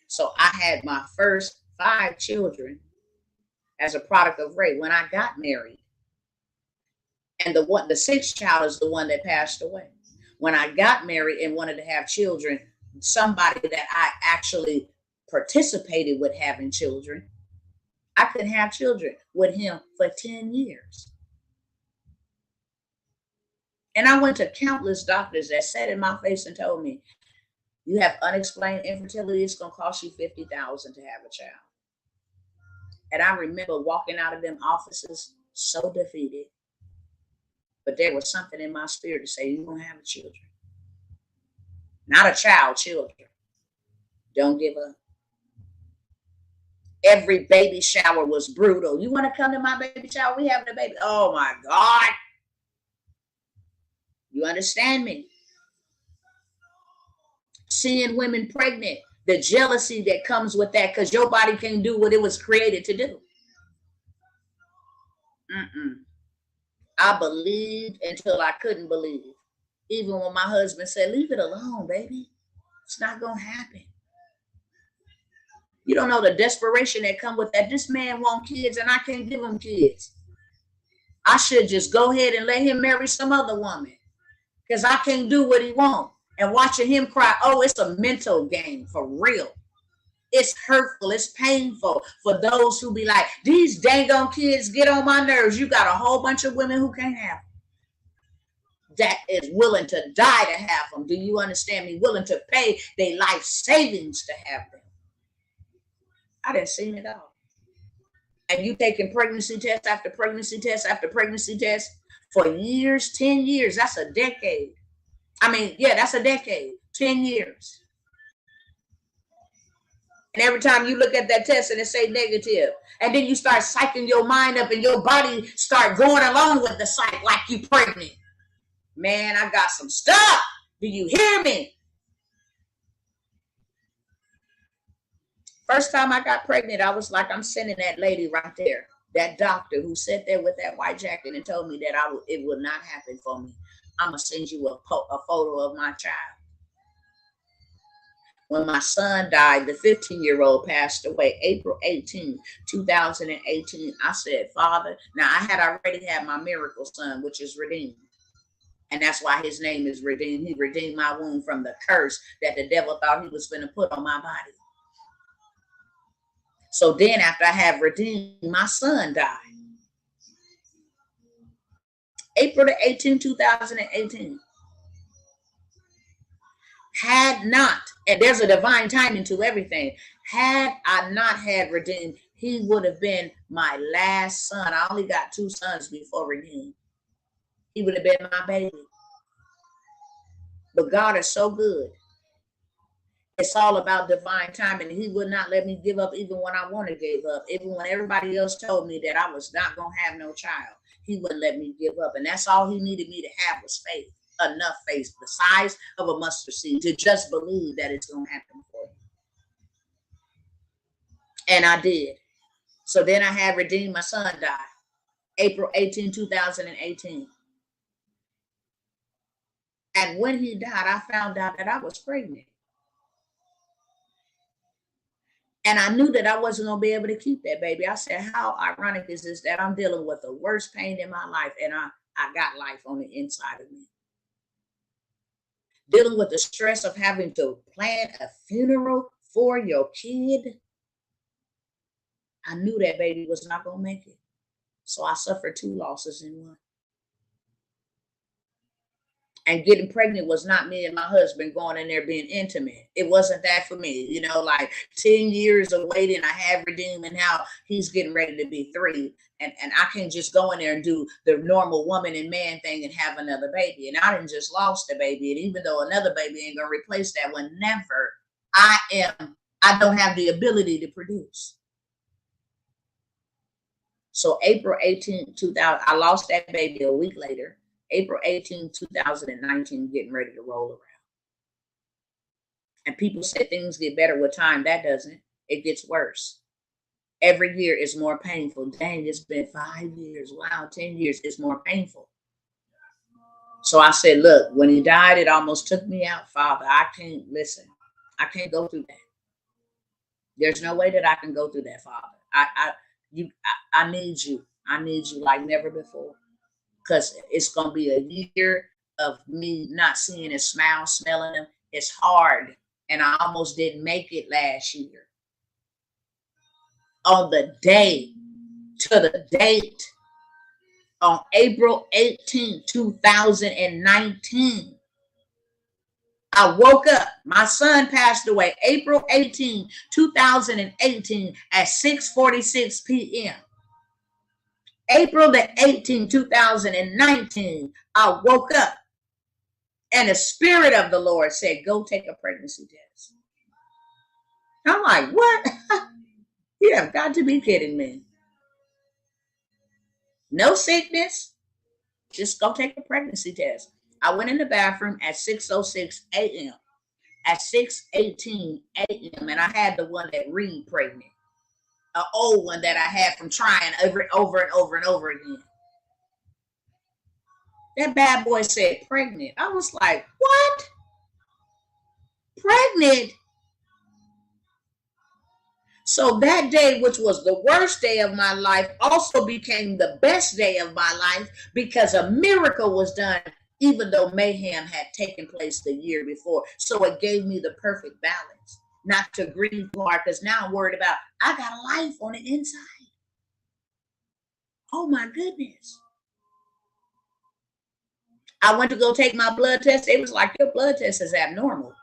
So I had my first 5 children as a product of rape when I got married. And the 6th child is the one that passed away. When I got married and wanted to have children, somebody that I actually participated with having children, I couldn't have children with him for 10 years. And I went to countless doctors that sat in my face and told me, you have unexplained infertility. It's going to cost you $50,000 to have a child. And I remember walking out of them offices so defeated. But there was something in my spirit to say, you're going to have children. Not a child, children. Don't give up. Every baby shower was brutal. You want to come to my baby shower? We having a baby. Oh my God. You understand me? Seeing women pregnant, the jealousy that comes with that, because your body can't do what it was created to do. I believed until I couldn't believe. Even when my husband said, leave it alone, baby. It's not going to happen. You don't know the desperation that comes with that. This man wants kids and I can't give him kids. I should just go ahead and let him marry some other woman, because I can't do what he wants. And watching him cry, oh, it's a mental game for real. It's hurtful. It's painful for those who be like, these dang on kids get on my nerves. You got a whole bunch of women who can't have them, that is willing to die to have them. Do you understand me? Willing to pay their life savings to have them. I didn't see it all. And you taking pregnancy test after pregnancy test after pregnancy test for years, 10 years. That's a decade. I mean, yeah, that's a decade, 10 years. And every time you look at that test and it say negative, and then you start psyching your mind up and your body start going along with the psych like you pregnant. Man, I got some stuff. Do you hear me? First time I got pregnant, I was like, I'm sending that lady right there, that doctor who sat there with that white jacket and told me that it would not happen for me. I'm going to send you a photo of my child. When my son died, the 15-year-old passed away, April 18, 2018. I said, Father, now I had already had my miracle son, which is redeemed. And that's why his name is redeemed. He redeemed my womb from the curse that the devil thought he was going to put on my body. So then after I have redeemed, my son died. April the 18th, 2018. Had not, and there's a divine timing to everything. Had I not had redeemed, he would have been my last son. I only got 2 sons before redeemed. He would have been my baby. But God is so good. It's all about divine timing. He would not let me give up even when I want to give up. Even when everybody else told me that I was not going to have no child, he wouldn't let me give up. And that's all he needed me to have was faith. Enough faith, the size of a mustard seed, to just believe that it's going to happen for you. And I did. So then I had redeemed. My son died April 18, 2018. And when he died, I found out that I was pregnant. And I knew that I wasn't going to be able to keep that baby. I said, how ironic is this that I'm dealing with the worst pain in my life, and I got life on the inside of me. Dealing with the stress of having to plan a funeral for your kid. I knew that baby was not going to make it. So I suffered 2 losses in one. And getting pregnant was not me and my husband going in there being intimate. It wasn't that for me. You know, like 10 years of waiting, I have redeemed, and now he's getting ready to be 3. And I can't just go in there and do the normal woman and man thing and have another baby. And I didn't just lost a baby. And even though another baby ain't going to replace that one, never. I don't have the ability to produce. So April 18, 2000, I lost that baby a week later. April 18, 2019, getting ready to roll around. And people say things get better with time. That doesn't. It gets worse. Every year is more painful. Dang, it's been 5 years. Wow, 10 years is more painful. So I said, look, when he died, it almost took me out, Father. I can't listen. I can't go through that. There's no way that I can go through that, Father. I need you. I need you like never before. Because it's going to be a year of me not seeing his smile, smelling him. It's hard. And I almost didn't make it last year. On the day, to the date, on April 18, 2019, I woke up. My son passed away April 18, 2018 at 6:46 p.m. April the 18th, 2019, I woke up and the Spirit of the Lord said, go take a pregnancy test. I'm like, what? You have got to be kidding me. No sickness. Just go take a pregnancy test. I went in the bathroom at 6:06 a.m. At 6:18 a.m. and I had the one that read pregnant. An old one that I had from trying over and over again. That bad boy said pregnant. I was like, what? Pregnant? So that day, which was the worst day of my life, also became the best day of my life because a miracle was done, even though mayhem had taken place the year before. So it gave me the perfect balance. Not to grieve hard, because now I'm worried about, I got a life on the inside. Oh my goodness. I went to go take my blood test. It was like, your blood test is abnormal.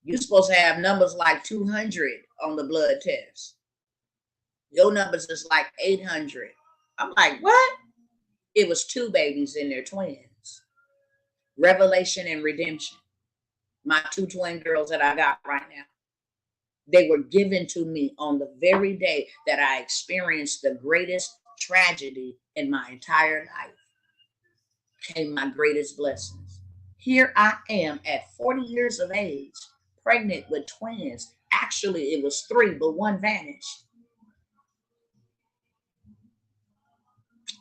You're supposed to have numbers like 200 on the blood test. Your numbers is like 800. I'm like, what? It was 2 babies in there, twins. Revelation and redemption. My 2 twin girls that I got right now. They were given to me on the very day that I experienced the greatest tragedy in my entire life. Came my greatest blessings. Here I am at 40 years of age, pregnant with twins. Actually, it was 3, but 1 vanished.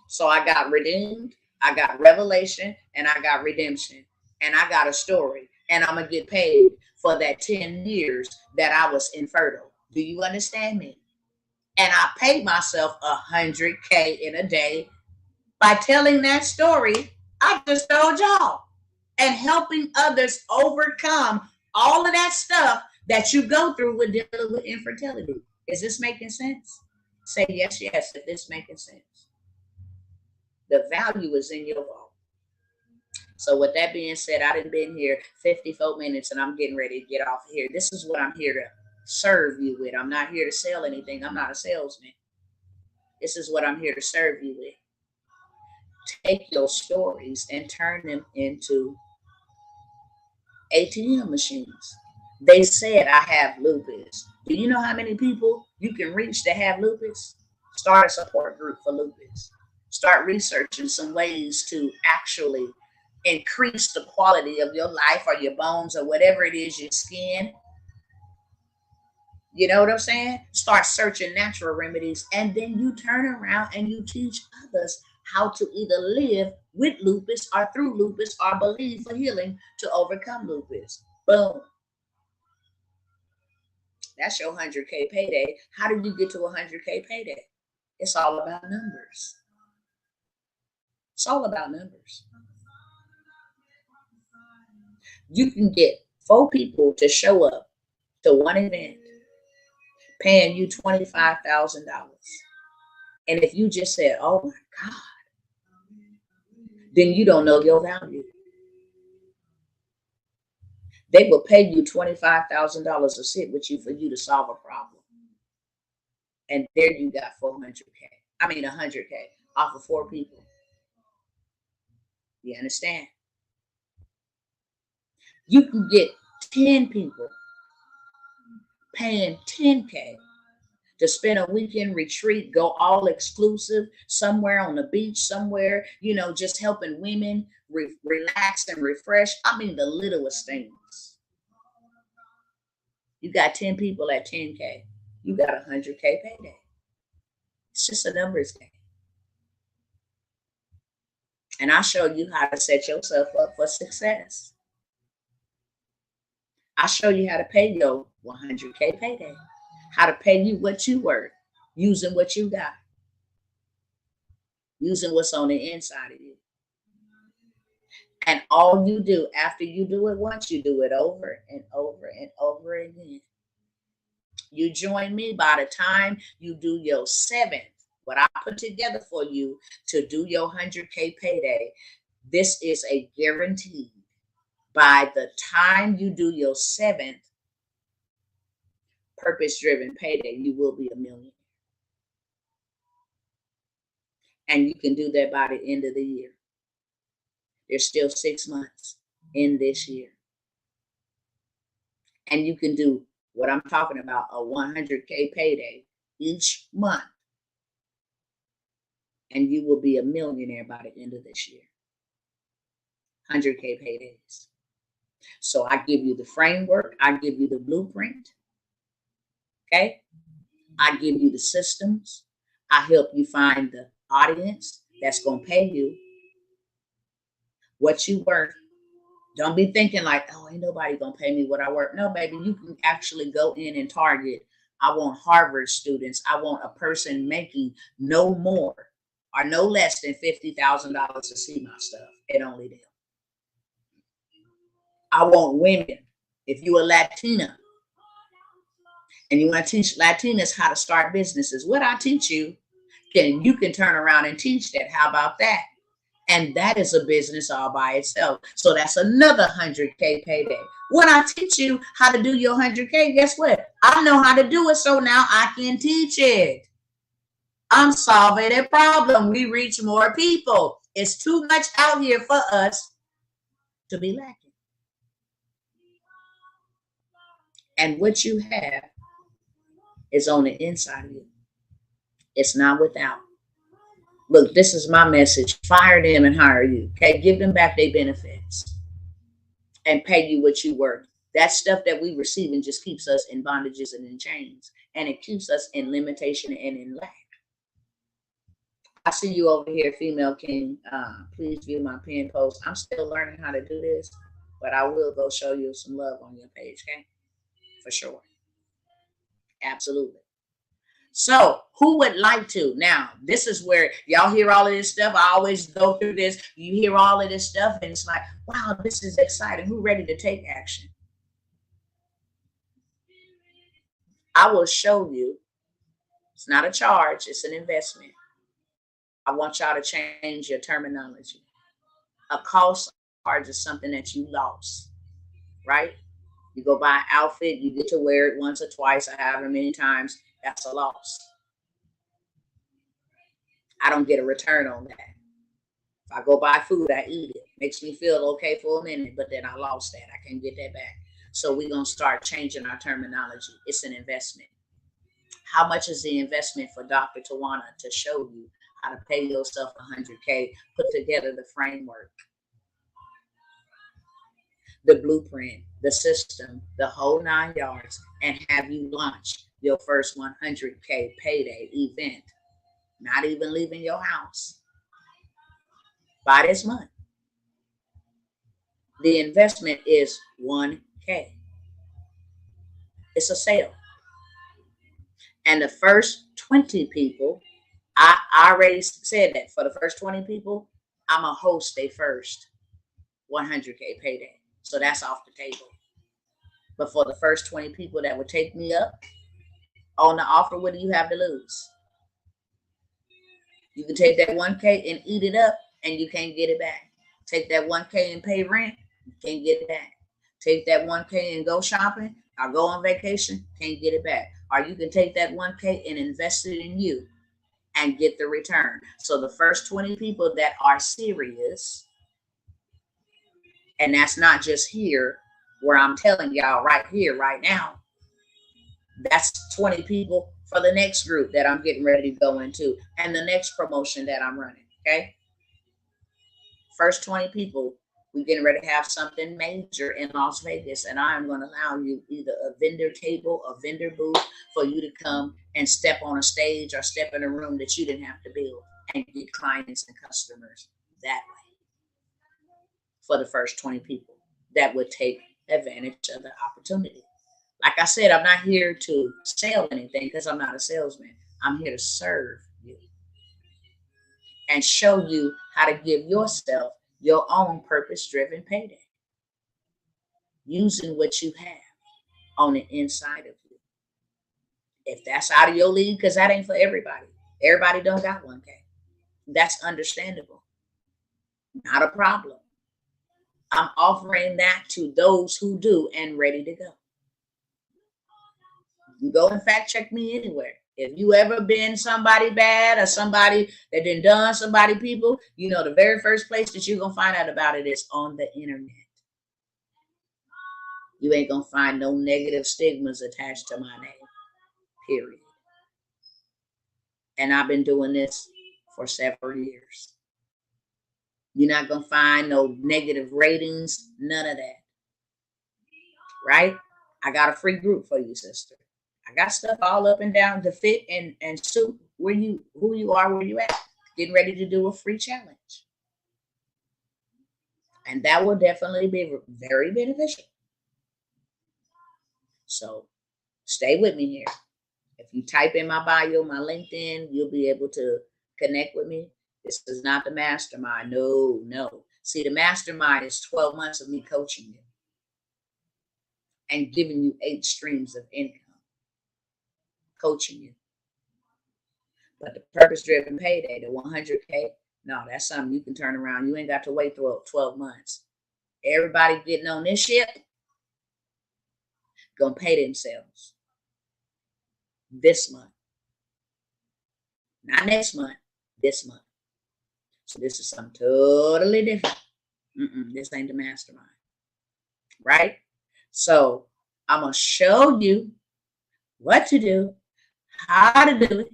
So I got redeemed, I got revelation, and I got redemption. And I got a story. And I'm going to get paid for that 10 years that I was infertile. Do you understand me? And I paid myself $100K in a day by telling that story I just told y'all and helping others overcome all of that stuff that you go through with dealing with infertility. Is this making sense? Say yes, yes, if this making sense. The value is in your vote. So with that being said, I done been here 54 minutes and I'm getting ready to get off of here. This is what I'm here to serve you with. I'm not here to sell anything. I'm not a salesman. This is what I'm here to serve you with. Take your stories and turn them into ATM machines. They said I have lupus. Do you know how many people you can reach that have lupus? Start a support group for lupus. Start researching some ways to actually increase the quality of your life or your bones or whatever it is, your skin. You know what I'm saying? Start searching natural remedies, and then you turn around and you teach others how to either live with lupus or through lupus or believe for healing to overcome lupus. Boom. That's your 100K payday. How did you get to a 100K payday? It's all about numbers. It's all about numbers. You can get 4 people to show up to one event paying you $25,000. And if you just said, oh my God, then you don't know your value. They will pay you $25,000 to sit with you for you to solve a problem. And there you got 100K off of 4 people. You understand? You can get 10 people paying 10K to spend a weekend retreat, go all exclusive somewhere on the beach, somewhere, just helping women relax and refresh. I mean, the littlest things. You got 10 people at 10K. You got a 100K payday. It's just a numbers game. And I'll show you how to set yourself up for success. I'll show you how to pay your 100K payday. How to pay you what you worth, using what you got, using what's on the inside of you. And all you do after you do it once, you do it over and over and over again. You join me by the time you do your 7th, what I put together for you to do your 100K payday. This is a guarantee. By the time you do your 7th purpose-driven payday, you will be a millionaire. And you can do that by the end of the year. There's still 6 months in this year. And you can do what I'm talking about, a 100K payday each month. And you will be a millionaire by the end of this year. 100K paydays. So I give you the framework. I give you the blueprint. Okay? I give you the systems. I help you find the audience that's going to pay you what you worth. Don't be thinking like, oh, ain't nobody going to pay me what I worth. No, baby, you can actually go in and target. I want Harvard students. I want a person making no more or no less than $50,000 to see my stuff. It only them. I want women. If you're a Latina and you want to teach Latinas how to start businesses, what I teach you, you can turn around and teach that. How about that? And that is a business all by itself. So that's another 100K payday. When I teach you how to do your 100K, guess what? I know how to do it, so now I can teach it. I'm solving a problem. We reach more people. It's too much out here for us to be lacking. And what you have is on the inside of you. It's not without. Look, this is my message. Fire them and hire you. Okay, give them back their benefits and pay you what you worth. That stuff that we receive and just keeps us in bondages and in chains, and it keeps us in limitation and in lack. I see you over here, Female King. Please view my pinned post. I'm still learning how to do this, but I will go show you some love on your page, okay? For sure. Absolutely. So who would like to? Now, this is where y'all hear all of this stuff. I always go through this. You hear all of this stuff, and it's like, wow, this is exciting. Who ready to take action? I will show you. It's not a charge. It's an investment. I want y'all to change your terminology. A cost charge is something that you lost, right? You go buy an outfit, you get to wear it once or twice or however many times. That's a loss. I don't get a return on that. If I go buy food, I eat it. Makes me feel okay for a minute, but then I lost that. I can't get that back. So we're going to start changing our terminology. It's an investment. How much is the investment for Dr. Tawana to show you how to pay yourself 100K, put together the framework, the blueprint, the system, the whole 9 yards, and have you launch your first 100K payday event, not even leaving your house by this month? The investment is 1K. It's a sale. And the first 20 people, I already said that for the first 20 people, I'm a host their first 100K payday. So that's off the table. But for the first 20 people that would take me up on the offer, what do you have to lose? You can take that 1K and eat it up and you can't get it back. Take that 1K and pay rent, you can't get it back. Take that 1K and go shopping or go on vacation, can't get it back. Or you can take that 1K and invest it in you and get the return. So the first 20 people that are serious, and that's not just here where I'm telling y'all right here, right now, that's 20 people for the next group that I'm getting ready to go into and the next promotion that I'm running, okay? First 20 people, we're getting ready to have something major in Las Vegas, and I'm going to allow you either a vendor table, a vendor booth for you to come and step on a stage or step in a room that you didn't have to build and get clients and customers that way for the first 20 people that would take advantage of the opportunity. Like I said, I'm not here to sell anything because I'm not a salesman. I'm here to serve you and show you how to give yourself your own purpose-driven payday using what you have on the inside of you. If that's out of your league, because that ain't for everybody. Everybody don't got 1K. That's understandable. Not a problem. I'm offering that to those who do and ready to go. You go and fact check me anywhere. If you ever been somebody bad or somebody that done somebody people, you know the very first place that you're going to find out about it is on the internet. You ain't going to find no negative stigmas attached to my name, period. And I've been doing this for several years. You're not going to find no negative ratings, none of that. Right? I got a free group for you, sister. I got stuff all up and down to fit and suit who you are, where you at. Getting ready to do a free challenge. And that will definitely be very beneficial. So stay with me here. If you type in my bio, my LinkedIn, you'll be able to connect with me. This is not the mastermind. No. See, the mastermind is 12 months of me coaching you and giving you 8 streams of income. Coaching you. But the purpose-driven payday, the 100K, no, that's something you can turn around. You ain't got to wait 12 months. Everybody getting on this ship gonna pay themselves this month. Not next month, this month. So this is something totally different. This ain't the mastermind. Right? So I'm going to show you what to do, how to do it,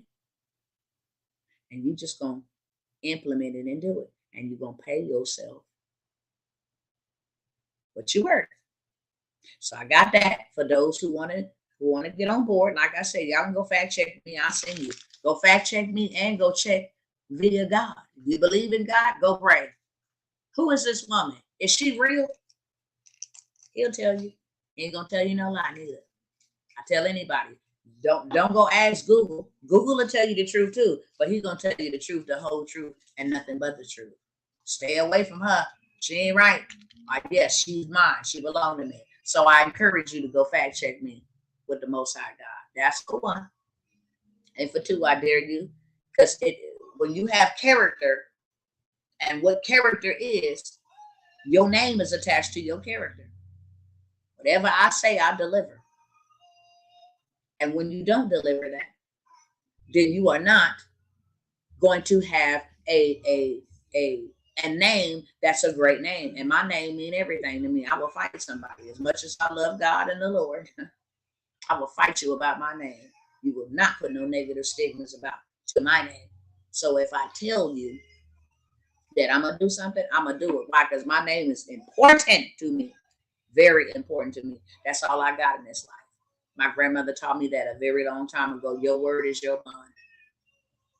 and you just going to implement it and do it. And you're going to pay yourself what you worth. So I got that for those who want to get on board. Like I said, y'all can go fact check me. I'll send you. Go fact check me and go check via God. If you believe in God, go pray. Who is this woman? Is she real? He'll tell you. He ain't gonna tell you no lie neither. I tell anybody, don't go ask Google. Google will tell you the truth too, but he's gonna tell you the truth, the whole truth, and nothing but the truth. Stay away from her. She ain't right. Yes, she's mine. She belongs to me. So I encourage you to go fact check me with the Most High God. That's for one. And for two, I dare you, because when you have character, and what character is, your name is attached to your character. Whatever I say, I deliver. And when you don't deliver that, then you are not going to have a and name, that's a great name. And my name mean everything to me. I will fight somebody. As much as I love God and the Lord, I will fight you about my name. You will not put no negative stigmas about to my name. So if I tell you that I'm going to do something, I'm going to do it. Why? Because my name is important to me. Very important to me. That's all I got in this life. My grandmother taught me that a very long time ago. Your word is your bond.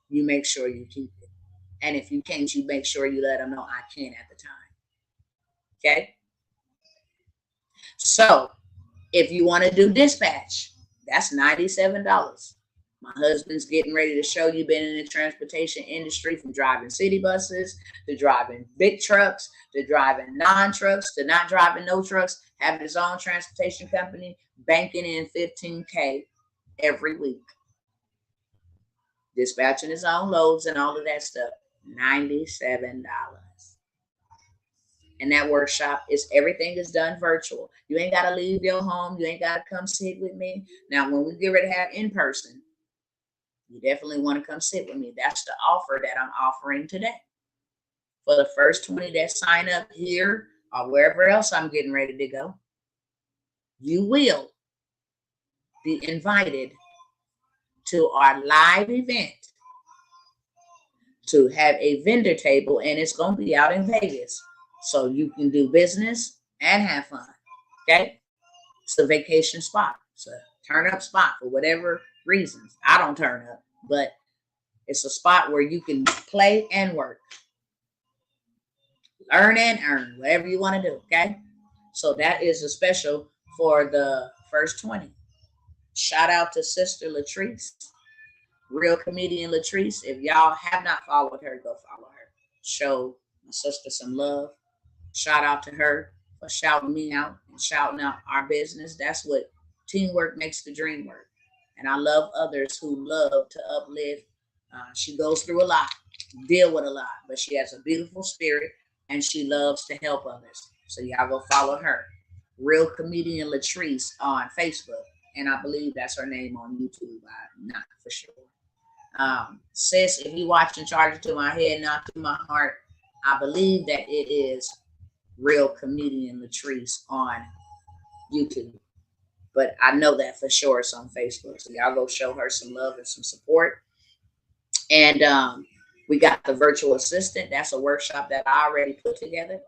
You make sure you keep it. And if you can't, you make sure you let them know I can at the time. Okay? So if you want to do dispatch, that's $97. My husband's getting ready to show you, been in the transportation industry, from driving city buses to driving big trucks to driving non-trucks to not driving no trucks, having his own transportation company, banking in $15K every week, dispatching his own loads and all of that stuff. $97. And that workshop is, everything is done virtual. You ain't got to leave your home. You ain't got to come sit with me. Now, when we get ready to have in person, you definitely want to come sit with me. That's the offer that I'm offering today. For the first 20 that sign up here or wherever else I'm getting ready to go, you will be invited to our live event to have a vendor table, and it's going to be out in Vegas. So you can do business and have fun. Okay? It's a vacation spot. It's a turn up spot for whatever reasons. I don't turn up, but it's a spot where you can play and work, learn and earn, whatever you want to do. Okay? So that is a special for the first 20. Shout out to Sister Latrice, Real Comedian Latrice. If y'all have not followed her, go follow her. Show my sister some love. Shout out to her for shouting me out and shouting out our business. That's what teamwork makes the dream work. And I love others who love to uplift. She goes through a lot, deal with a lot, but she has a beautiful spirit and she loves to help others. So y'all go follow her. Real Comedian Latrice on Facebook. And I believe that's her name on YouTube. I'm not for sure. Sis, if you watching, charge it to my head, not to my heart. I believe that it is Real Comedian Latrice on YouTube. But I know that for sure it's on Facebook. So y'all go show her some love and some support. And we got the virtual assistant. That's a workshop that I already put together.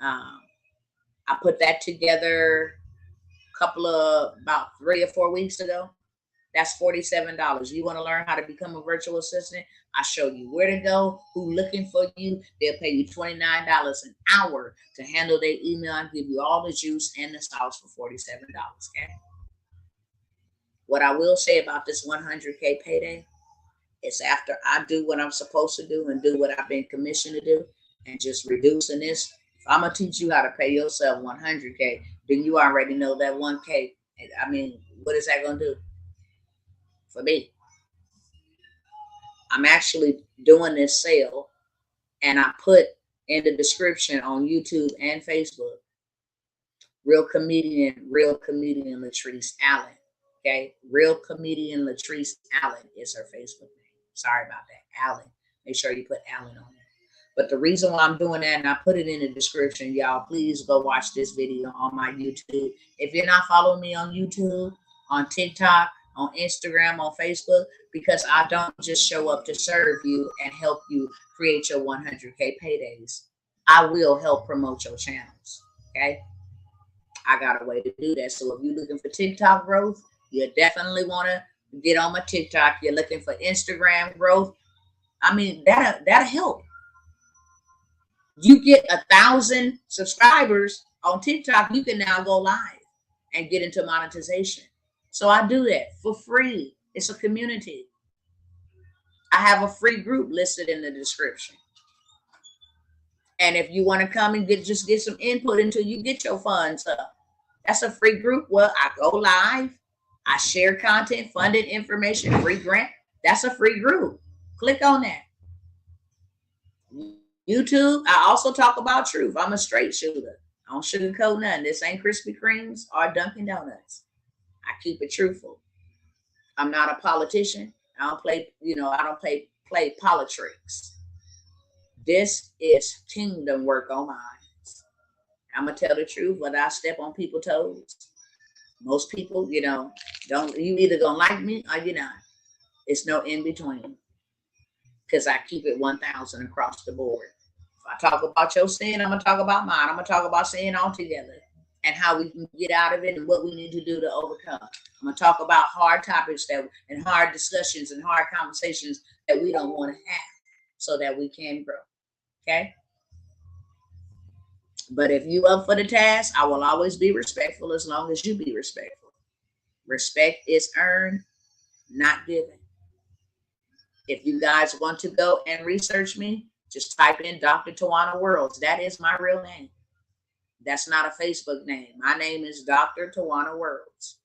I put that together about 3 or 4 weeks ago. That's $47. You want to learn how to become a virtual assistant? I show you where to go, who looking for you. They'll pay you $29 an hour to handle their email and give you all the juice and the sauce for $47. Okay. What I will say about this 100K payday is, after I do what I'm supposed to do and do what I've been commissioned to do, and just reducing this, if I'm gonna teach you how to pay yourself 100K, then you already know that 1K. I mean, what is that gonna do for me? I'm actually doing this sale, and I put in the description on YouTube and Facebook, Real Comedian Latrice Allen. Okay, Real Comedian Latrice Allen is her Facebook name. Sorry about that, Allen. Make sure you put Allen on it. But the reason why I'm doing that, and I put it in the description, y'all, please go watch this video on my YouTube. If you're not following me on YouTube, on TikTok, on Instagram, on Facebook, because I don't just show up to serve you and help you create your 100K paydays. I will help promote your channels. Okay? I got a way to do that. So if you're looking for TikTok growth, you definitely want to get on my TikTok. You're looking for Instagram growth, I mean, that'll help. You get 1,000 subscribers on TikTok, you can now go live and get into monetization. So I do that for free. It's a community. I have a free group listed in the description. And if you want to come and get some input until you get your funds up, that's a free group. Well, I go live. I share content, funded information, free grant. That's a free group. Click on that. YouTube, I also talk about truth. I'm a straight shooter. I don't sugarcoat nothing. This ain't Krispy Kremes or Dunkin' Donuts. I keep it truthful. I'm not a politician. I don't play, I don't play politics. This is kingdom work on mine. I'm going to tell the truth, whether I step on people's toes. Most people, don't, you either going to like me or you're not. It's no in between, because I keep it 1,000 across the board. If I talk about your sin, I'm going to talk about mine. I'm going to talk about sin altogether and how we can get out of it and what we need to do to overcome. I'm going to talk about hard topics and hard discussions and hard conversations that we don't want to have so that we can grow. Okay? But if you up for the task, I will always be respectful as long as you be respectful. Respect is earned, not given. If you guys want to go and research me, just type in Dr. Tawanna Worlds. That is my real name. That's not a Facebook name. My name is Dr. Tawanna Worlds.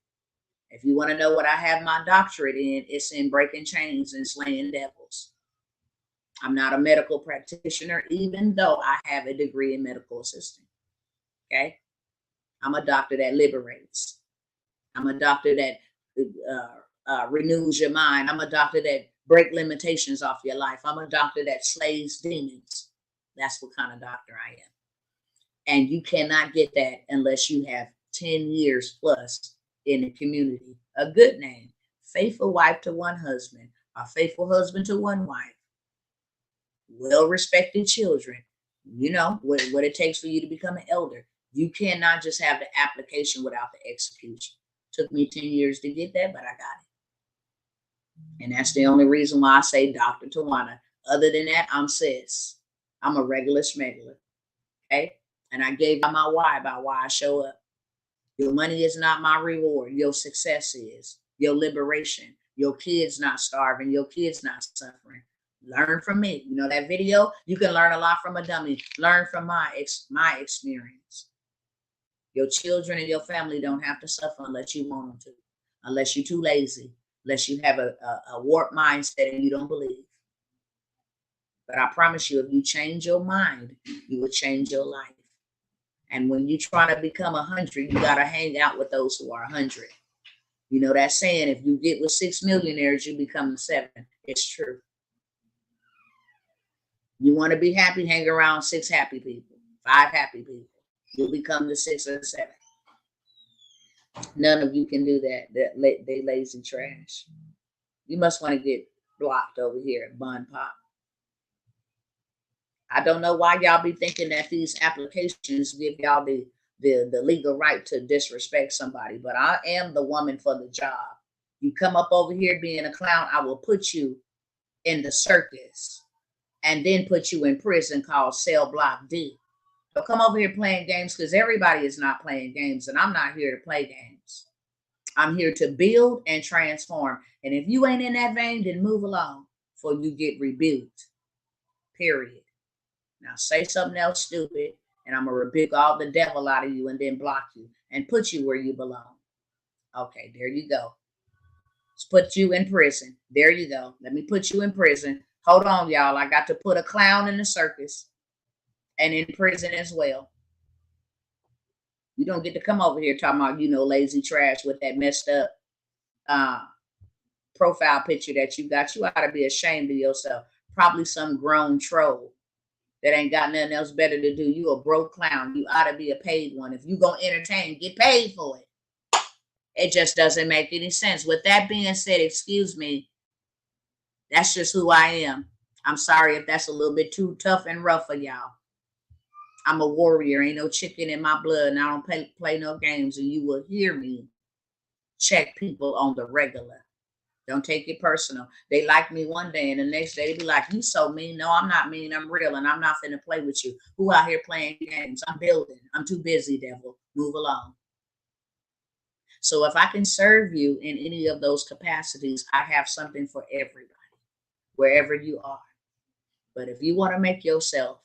If you want to know what I have my doctorate in, it's in breaking chains and slaying devils. I'm not a medical practitioner, even though I have a degree in medical assisting. Okay? I'm a doctor that liberates. I'm a doctor that renews your mind. I'm a doctor that breaks limitations off your life. I'm a doctor that slays demons. That's what kind of doctor I am. And you cannot get that unless you have 10 years plus in the community. A good name, faithful wife to one husband, a faithful husband to one wife, well-respected children. You know what it takes for you to become an elder. You cannot just have the application without the execution. Took me 10 years to get that, but I got it. And that's the only reason why I say Dr. Tawanna. Other than that, I'm sis. I'm a regular smuggler. Okay? And I gave you my why about why I show up. Your money is not my reward. Your success is. Your liberation. Your kids not starving. Your kids not suffering. Learn from me. You know that video? You can learn a lot from a dummy. Learn from my experience. Your children and your family don't have to suffer unless you want them to. Unless you're too lazy. Unless you have a warped mindset and you don't believe. But I promise you, if you change your mind, you will change your life. And when you try to become 100, you got to hang out with those who are 100. You know that saying, if you get with 6 millionaires, you become 7. It's true. You want to be happy, hang around 6 happy people, 5 happy people. You'll become the 6 or 7. None of you can do that. They lazy trash. You must want to get blocked over here at Bun Pop. I don't know why y'all be thinking that these applications give y'all the legal right to disrespect somebody, but I am the woman for the job. You come up over here being a clown, I will put you in the circus and then put you in prison called Cell Block D. So come over here playing games, because everybody is not playing games, and I'm not here to play games. I'm here to build and transform. And if you ain't in that vein, then move along before you get rebuked. Period. Now say something else stupid, and I'm going to rebuke all the devil out of you and then block you and put you where you belong. Okay, there you go. Let's put you in prison. There you go. Let me put you in prison. Hold on, y'all. I got to put a clown in the circus and in prison as well. You don't get to come over here talking about, lazy trash with that messed up profile picture that you got. You ought to be ashamed of yourself. Probably some grown troll that ain't got nothing else better to do. You a broke clown. You ought to be a paid one. If you gonna entertain, get paid for it. It just doesn't make any sense. With that being said, excuse me, that's just who I am. I'm sorry if that's a little bit too tough and rough for y'all. I'm a warrior. Ain't no chicken in my blood, and I don't play no games. And you will hear me check people on the regular. Don't take it personal. They like me one day, and the next day they be like, "You so mean." No, I'm not mean. I'm real, and I'm not finna play with you. Who out here playing games? I'm building. I'm too busy, devil. Move along. So if I can serve you in any of those capacities, I have something for everybody, wherever you are. But if you want to make yourself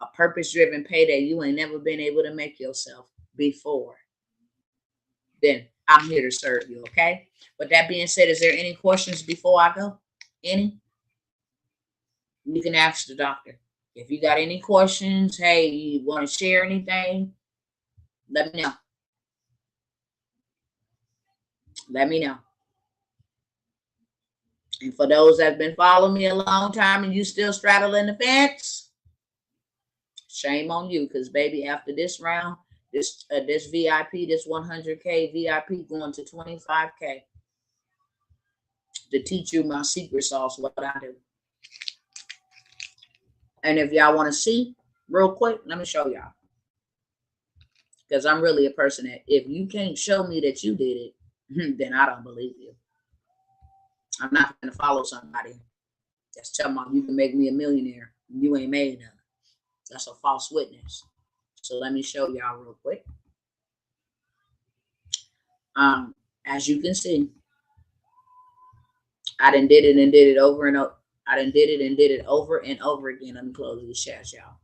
a purpose-driven payday you ain't never been able to make yourself before, then I'm here to serve you, okay? With that being said, is there any questions before I go? Any? You can ask the doctor. If you got any questions, hey, you want to share anything, let me know. Let me know. And for those that have been following me a long time and you still straddling the fence, shame on you. Because baby, after this round, this VIP, this 100K VIP going to 25K to teach you my secret sauce, what I do. And if y'all want to see real quick, let me show y'all. Because I'm really a person that if you can't show me that you did it, then I don't believe you. I'm not going to follow somebody that's telling me you can make me a millionaire. You ain't made none. That's a false witness. So let me show y'all real quick. As you can see, I done did it and did it over and over. I done did it and did it over and over again. Let me close these chats, y'all.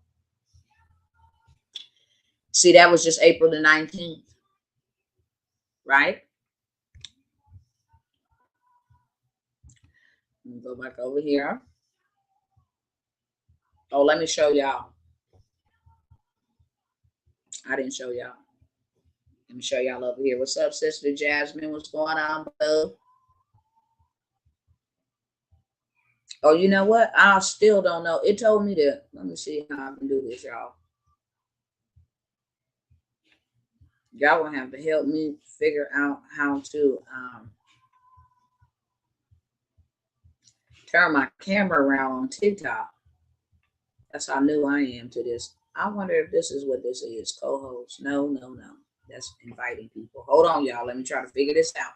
See, that was just April the 19th, right? Let me go back over here. Oh, let me show y'all. I didn't show y'all. Let me show y'all over here. What's up, Sister Jasmine? What's going on, boo? Oh, you know what? I still don't know. It told me to, let me see how I can do this, y'all. Y'all gonna have to help me figure out how to turn my camera around on TikTok. That's how new I am to this. I wonder if this is what this is. Co-host. No. That's inviting people. Hold on, y'all. Let me try to figure this out.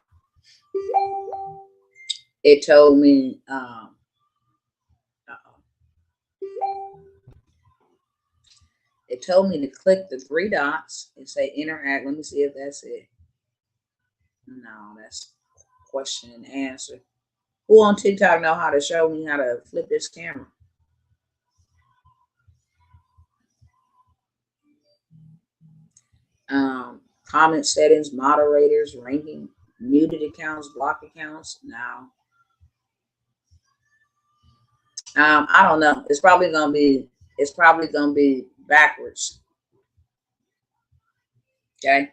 It told me, it told me to click the 3 dots and say interact. Let me see if that's it. No, that's question and answer. Who on TikTok know how to show me how to flip this camera? Comment settings, moderators, ranking, muted accounts, block accounts. Now, I don't know. It's probably gonna be backwards. Okay,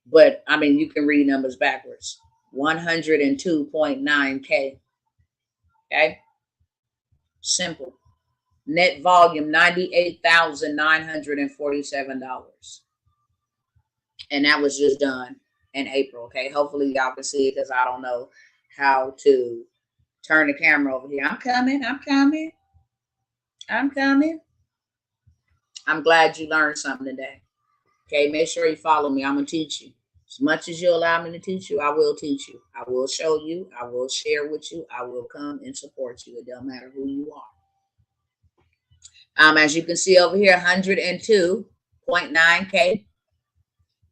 but I mean, you can read numbers backwards. 102.9K. Okay, simple. Net volume $98,947. And that was just done in April. Okay, hopefully y'all can see it because I don't know how to turn the camera over here. I'm coming. I'm glad you learned something today. Okay, make sure you follow me. I'm gonna teach you. As much as you allow me to teach you, I will teach you. I will show you. I will share with you. I will come and support you. It don't matter who you are. As you can see over here, 102.9K.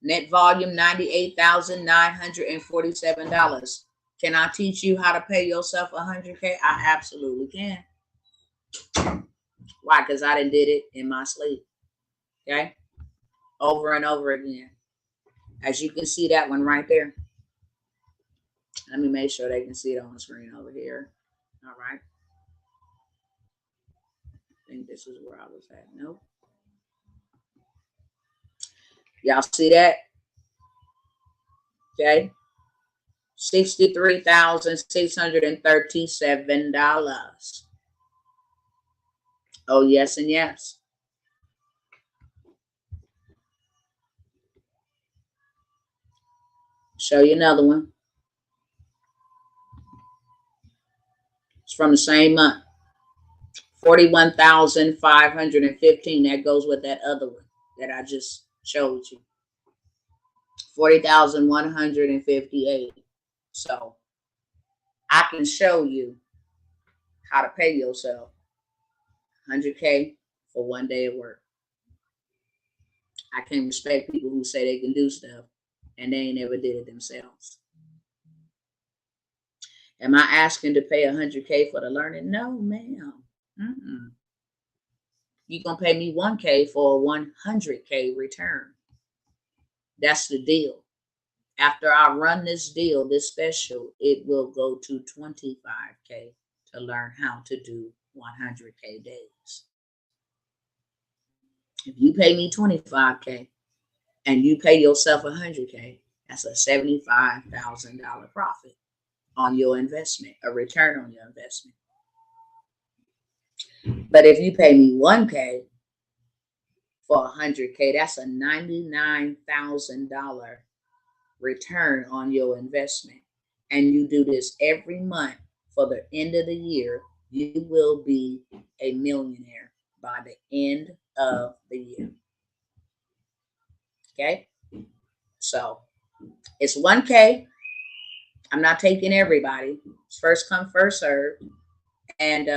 Net volume, $98,947. Can I teach you how to pay yourself 100K? I absolutely can. Why? Because I done did it in my sleep. Okay? Over and over again. As you can see that one right there. Let me make sure they can see it on the screen over here. All right. I think this is where I was at. Nope. Y'all see that? Okay. $63,637. Oh, yes and yes. Show you another one. It's from the same month. 41,515. That goes with that other one that I just showed you. 40,158. So I can show you how to pay yourself 100K for 1 day of work. I can't respect people who say they can do stuff and they ain't never did it themselves. Am I asking to pay 100K for the learning? No, ma'am. You're going to pay me 1K for a 100K return. That's the deal. After I run this deal, this special, it will go to 25K to learn how to do 100K days. If you pay me 25K and you pay yourself 100K, that's a $75,000 profit. on your investment, a return on your investment. But if you pay me $1K for $100K, that's a $99,000 return on your investment. And you do this every month for the end of the year, you will be a millionaire by the end of the year. Okay? So it's $1K. I'm not taking everybody. It's first come, first serve. And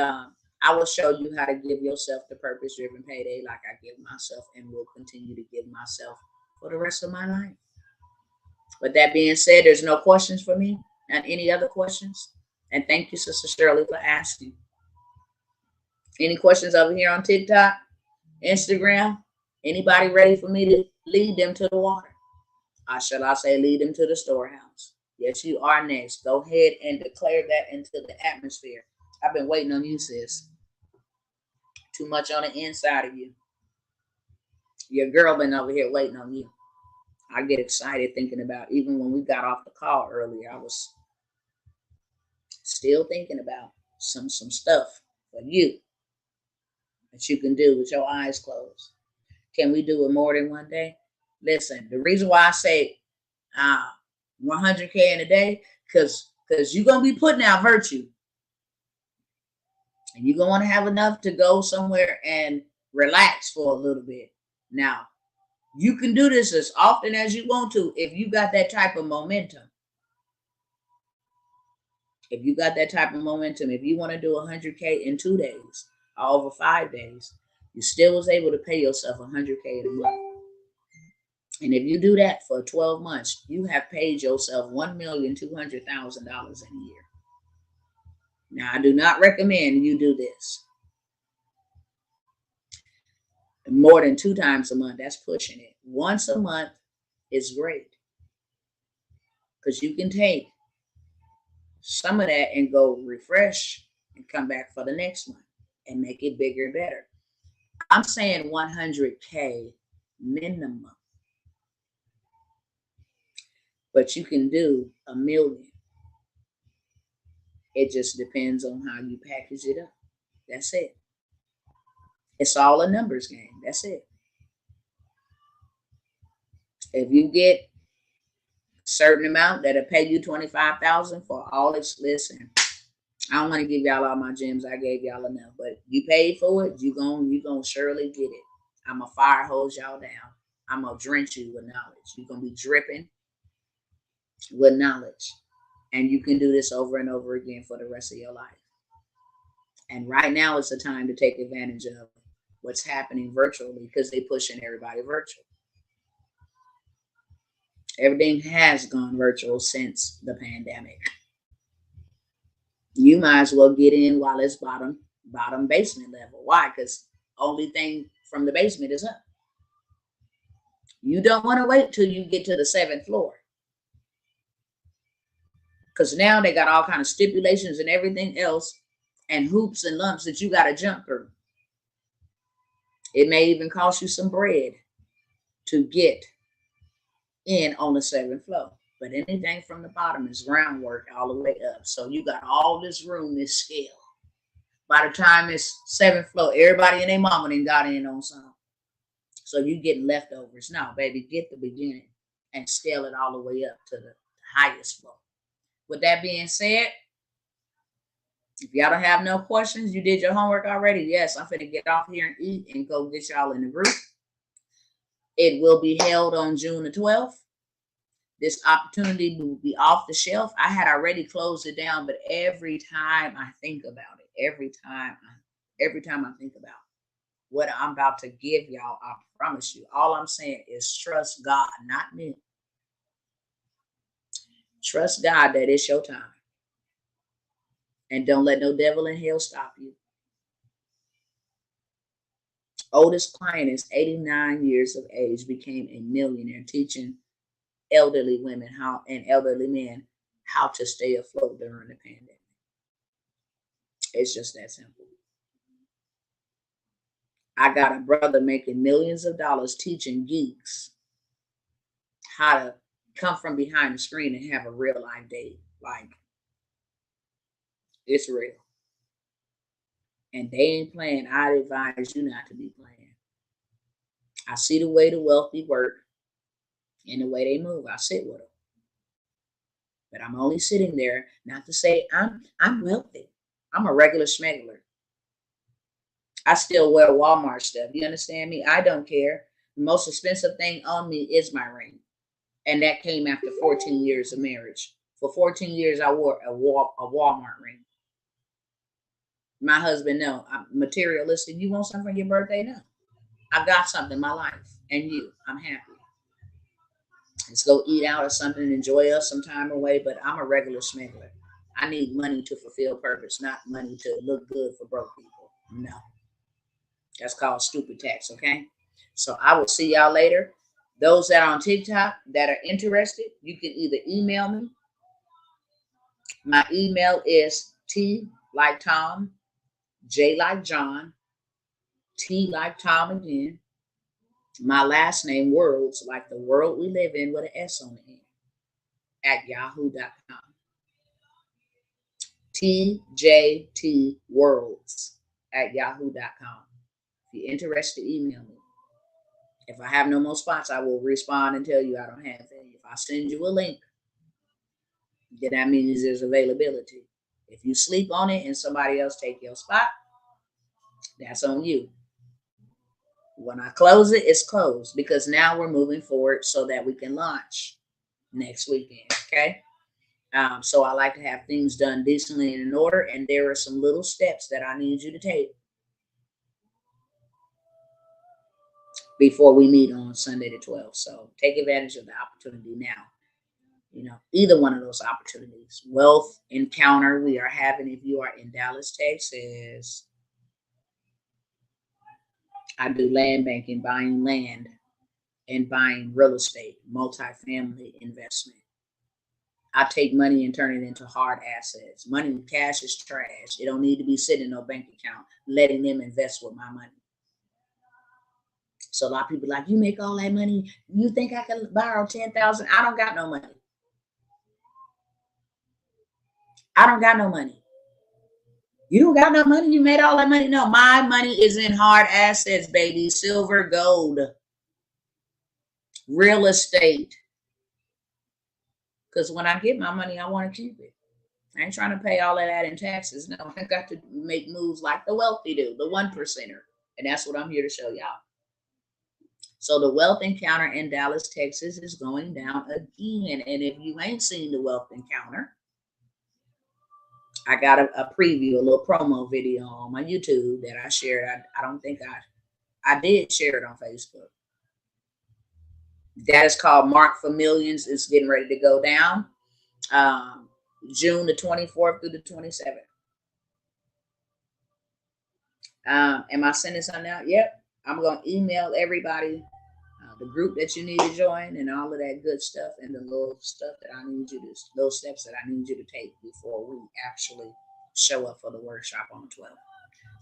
I will show you how to give yourself the purpose-driven payday like I give myself and will continue to give myself for the rest of my life. With that being said, there's no questions for me. Not any other questions? And thank you, Sister Shirley, for asking. Any questions over here on TikTok, Instagram? Anybody ready for me to lead them to the water? Or shall I say lead them to the storehouse? Yes, you are next. Go ahead and declare that into the atmosphere. I've been waiting on you, sis. Too much on the inside of you. Your girl been over here waiting on you. I get excited thinking about, even when we got off the call earlier, I was still thinking about some stuff for you that you can do with your eyes closed. Can we do it more than one day? Listen, the reason why I say 100K in a day, because you're going to be putting out virtue. And you're going to want to have enough to go somewhere and relax for a little bit. Now, you can do this as often as you want to if you got that type of momentum. If you got that type of momentum, if you want to do 100K in 2 days or over 5 days, you still was able to pay yourself 100K in a month. And if you do that for 12 months, you have paid yourself $1,200,000 in a year. Now, I do not recommend you do this more than 2 times a month. That's pushing it. Once a month is great because you can take some of that and go refresh and come back for the next one and make it bigger and better. I'm saying 100K minimum, but you can do $1 million. It just depends on how you package it up. That's it. It's all a numbers game. That's it. If you get a certain amount that'll pay you $25,000 for all this, listen, I don't want to give y'all all my gems. I gave y'all enough, but you paid for it. You gonna surely get it. I'm a fire hose y'all down. I'm gonna drench you with knowledge. You're gonna be dripping with knowledge, and you can do this over and over again for the rest of your life. And right now is the time to take advantage of what's happening virtually because they're pushing everybody virtual. Everything has gone virtual since the pandemic. You might as well get in while it's bottom basement level. Why? Because only thing from the basement is up. You don't want to wait till you get to the 7th floor. Because now they got all kind of stipulations and everything else and hoops and lumps that you got to jump through. It may even cost you some bread to get in on the 7th floor. But anything from the bottom is groundwork all the way up. So you got all this room, this scale. By the time it's 7th floor, everybody and their mama done got in on something. So you get leftovers. No, baby, get the beginning and scale it all the way up to the highest floor. With that being said, if y'all don't have no questions, you did your homework already. Yes, I'm finna get off here and eat and go get y'all in the group. It will be held on June the 12th. This opportunity will be off the shelf. I had already closed it down, but every time I think about it, every time I think about what I'm about to give y'all, I promise you, all I'm saying is trust God, not me. Trust God that it's your time. And don't let no devil in hell stop you. Oldest client is 89 years of age, became a millionaire, teaching elderly women and elderly men how to stay afloat during the pandemic. It's just that simple. I got a brother making millions of dollars teaching geeks how to come from behind the screen and have a real life date. Like, It's real. And they ain't playing. I advise you not to be playing. I see the way the wealthy work and the way they move. I sit with them. But I'm only sitting there not to say I'm wealthy. I'm a regular smuggler. I still wear Walmart stuff. You understand me? I don't care. The most expensive thing on me is my ring. And that came after 14 years of marriage. For 14 years, I wore a Walmart ring. My husband, no. I'm materialistic. You want something for your birthday? No. I got something in my life. And you. I'm happy. Let's go eat out or something and enjoy us some time away. But I'm a regular smuggler. I need money to fulfill purpose, not money to look good for broke people. No. That's called stupid tax, okay? So I will see y'all later. Those that are on TikTok that are interested, you can either email me. My email is T like Tom, J like John, T like Tom again. My last name, Worlds, like the world we live in with an S on the end, at yahoo.com. TJT Worlds at yahoo.com. If you're interested, email me. If I have no more spots, I will respond and tell you I don't have any. If I send you a link, then that means there's availability. If you sleep on it and somebody else take your spot, that's on you. When I close it, it's closed because now we're moving forward so that we can launch next weekend. Okay. So I like to have things done decently and in order, and there are some little steps that I need you to take before we meet on Sunday the 12th. So take advantage of the opportunity now. Either one of those opportunities. Wealth encounter we are having if you are in Dallas, Texas. I do land banking, buying land and buying real estate, multifamily investment. I take money and turn it into hard assets. Money, cash is trash. It don't need to be sitting in no bank account, letting them invest with my money. So a lot of people like, you make all that money. You think I can borrow 10,000? I don't got no money. I don't got no money. You don't got no money. You made all that money. No, my money is in hard assets, baby. Silver, gold, real estate. Because when I get my money, I want to keep it. I ain't trying to pay all of that in taxes. No, I got to make moves like the wealthy do, the 1%er. And that's what I'm here to show y'all. So the Wealth Encounter in Dallas, Texas is going down again. And if you ain't seen the Wealth Encounter, I got a preview, a little promo video on my YouTube that I shared. I don't think I did share it on Facebook. That is called Mark for Millions. It's getting ready to go down. June the 24th through the 27th. Am I sending something out? Yep. I'm going to email everybody the group that you need to join and all of that good stuff and the little stuff that I need you to, those steps that I need you to take before we actually show up for the workshop on the 12th.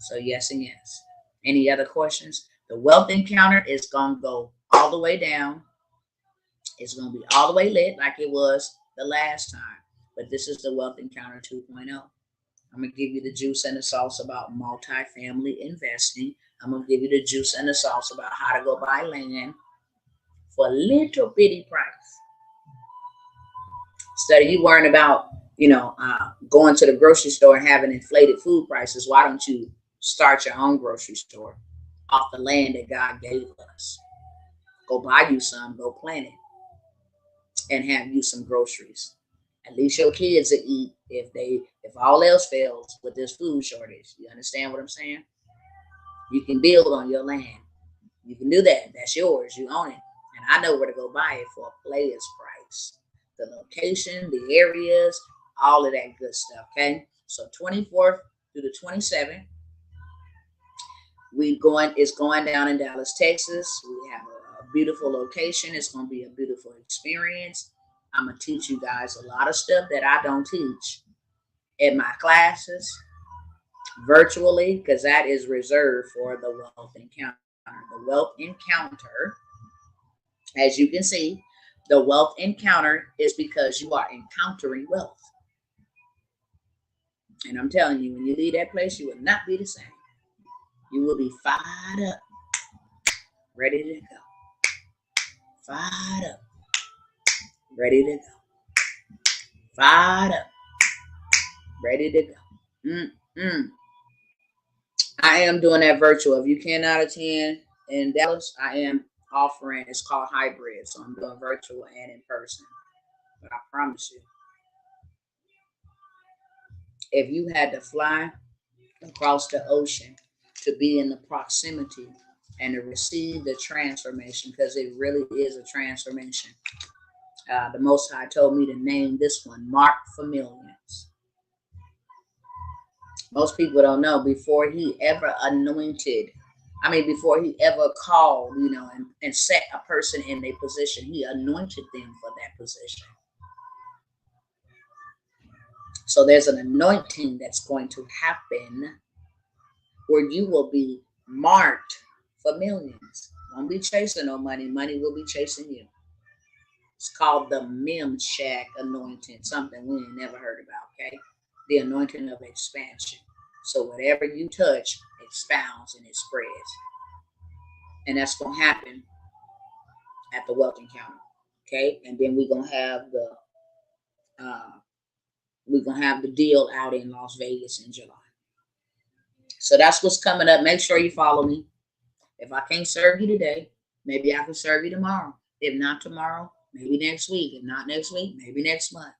So yes and yes. Any other questions? The Wealth Encounter is going to go all the way down. It's going to be all the way lit like it was the last time. But this is the Wealth Encounter 2.0. I'm going to give you the juice and the sauce about multifamily investing. I'm going to give you the juice and the sauce about how to go buy land for a little bitty price. Instead of you worrying about, going to the grocery store and having inflated food prices, why don't you start your own grocery store off the land that God gave us? Go buy you some, go plant it, and have you some groceries. At least your kids will eat if all else fails with this food shortage. You understand what I'm saying? You can build on your land. You can do that. That's yours. You own it. And I know where to go buy it for a player's price. The location, the areas, all of that good stuff. Okay. So 24th through the 27th. It's going down in Dallas, Texas. We have a beautiful location. It's going to be a beautiful experience. I'm going to teach you guys a lot of stuff that I don't teach in my classes virtually, because that is reserved for the Wealth Encounter. The Wealth Encounter, as you can see, the Wealth Encounter is because you are encountering wealth. And I'm telling you, when you leave that place, you will not be the same. You will be fired up, ready to go. Fired up, ready to go. Fired up, ready to go. I am doing that virtual. If you cannot attend in Dallas, I am offering, it's called hybrid. So I'm doing virtual and in person. But I promise you, if you had to fly across the ocean to be in the proximity and to receive the transformation, because it really is a transformation. The Most High told me to name this one Mark for Millions. Most people don't know, before he ever anointed, before he ever called, and set a person in their position, he anointed them for that position. So there's an anointing that's going to happen where you will be marked for millions. Don't be chasing no money. Money will be chasing you. It's called the Memshak anointing, something we ain't never heard about, okay? The anointing of expansion. So whatever you touch expounds and it spreads. And that's going to happen at the wealth encounter, okay? And then we're going to have the deal out in Las Vegas in July. So that's what's coming up. Make sure you follow me. If I can't serve you today, maybe I can serve you tomorrow. If not tomorrow, maybe next week. If not next week, maybe next month.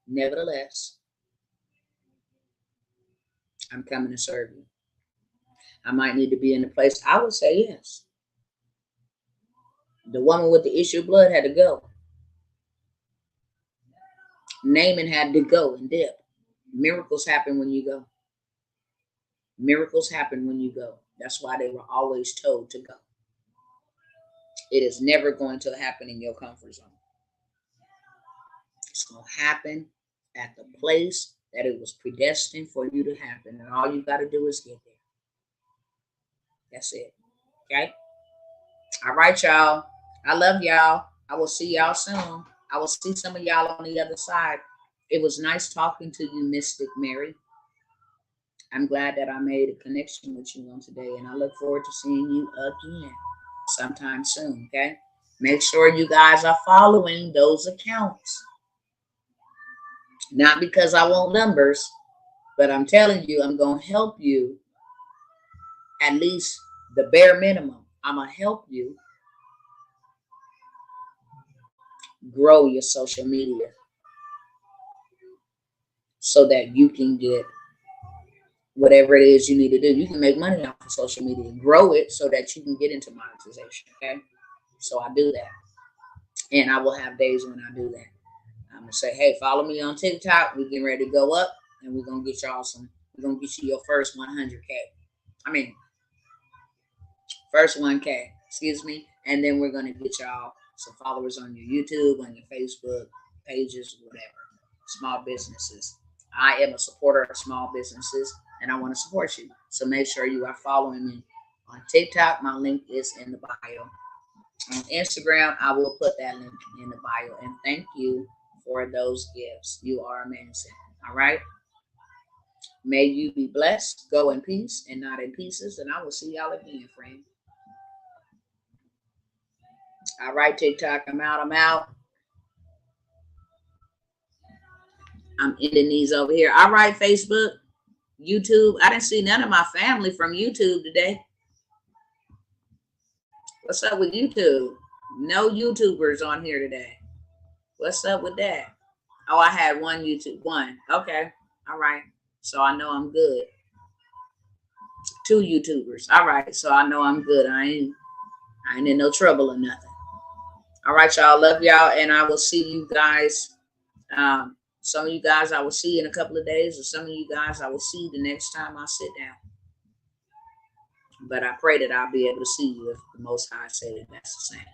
Nevertheless, I'm coming to serve you. I might need to be in a place. I would say yes. The woman with the issue of blood had to go. Naaman had to go and dip. Miracles happen when you go. Miracles happen when you go. That's why they were always told to go. It is never going to happen in your comfort zone. It's going to happen at the place that it was predestined for you to happen. And all you got to do is get there. That's it. Okay? All right, y'all. I love y'all. I will see y'all soon. I will see some of y'all on the other side. It was nice talking to you, Mystic Mary. I'm glad that I made a connection with you on today, and I look forward to seeing you again sometime soon, okay? Make sure you guys are following those accounts. Not because I want numbers, but I'm telling you, I'm going to help you at least the bare minimum. I'm going to help you grow your social media so that you can get whatever it is you need to do. You can make money off of social media, grow it so that you can get into monetization, okay? So I do that. And I will have days when I do that. I'm going to say, hey, follow me on TikTok. We're getting ready to go up, and we're going to get y'all we're going to get you your first 100K. First 1K, excuse me. And then we're going to get y'all some followers on your YouTube, on your Facebook pages, whatever. Small businesses. I am a supporter of small businesses, and I want to support you. So make sure you are following me on TikTok. My link is in the bio. On Instagram, I will put that link in the bio. And thank you for those gifts. You are amazing. All right. May you be blessed. Go in peace and not in pieces. And I will see y'all again, friend. All right, TikTok. I'm out. I'm ending these over here. All right, Facebook, YouTube. I didn't see none of my family from YouTube today. What's up with YouTube? No YouTubers on here today. What's up with that? Oh, I had one. Okay. All right. So I know I'm good. 2 YouTubers. All right. So I know I'm good. I ain't in no trouble or nothing. All right, y'all. Love y'all. And I will see you guys. Some of you guys I will see in a couple of days, or some of you guys I will see the next time I sit down. But I pray that I'll be able to see you if the Most High said it. That's the same.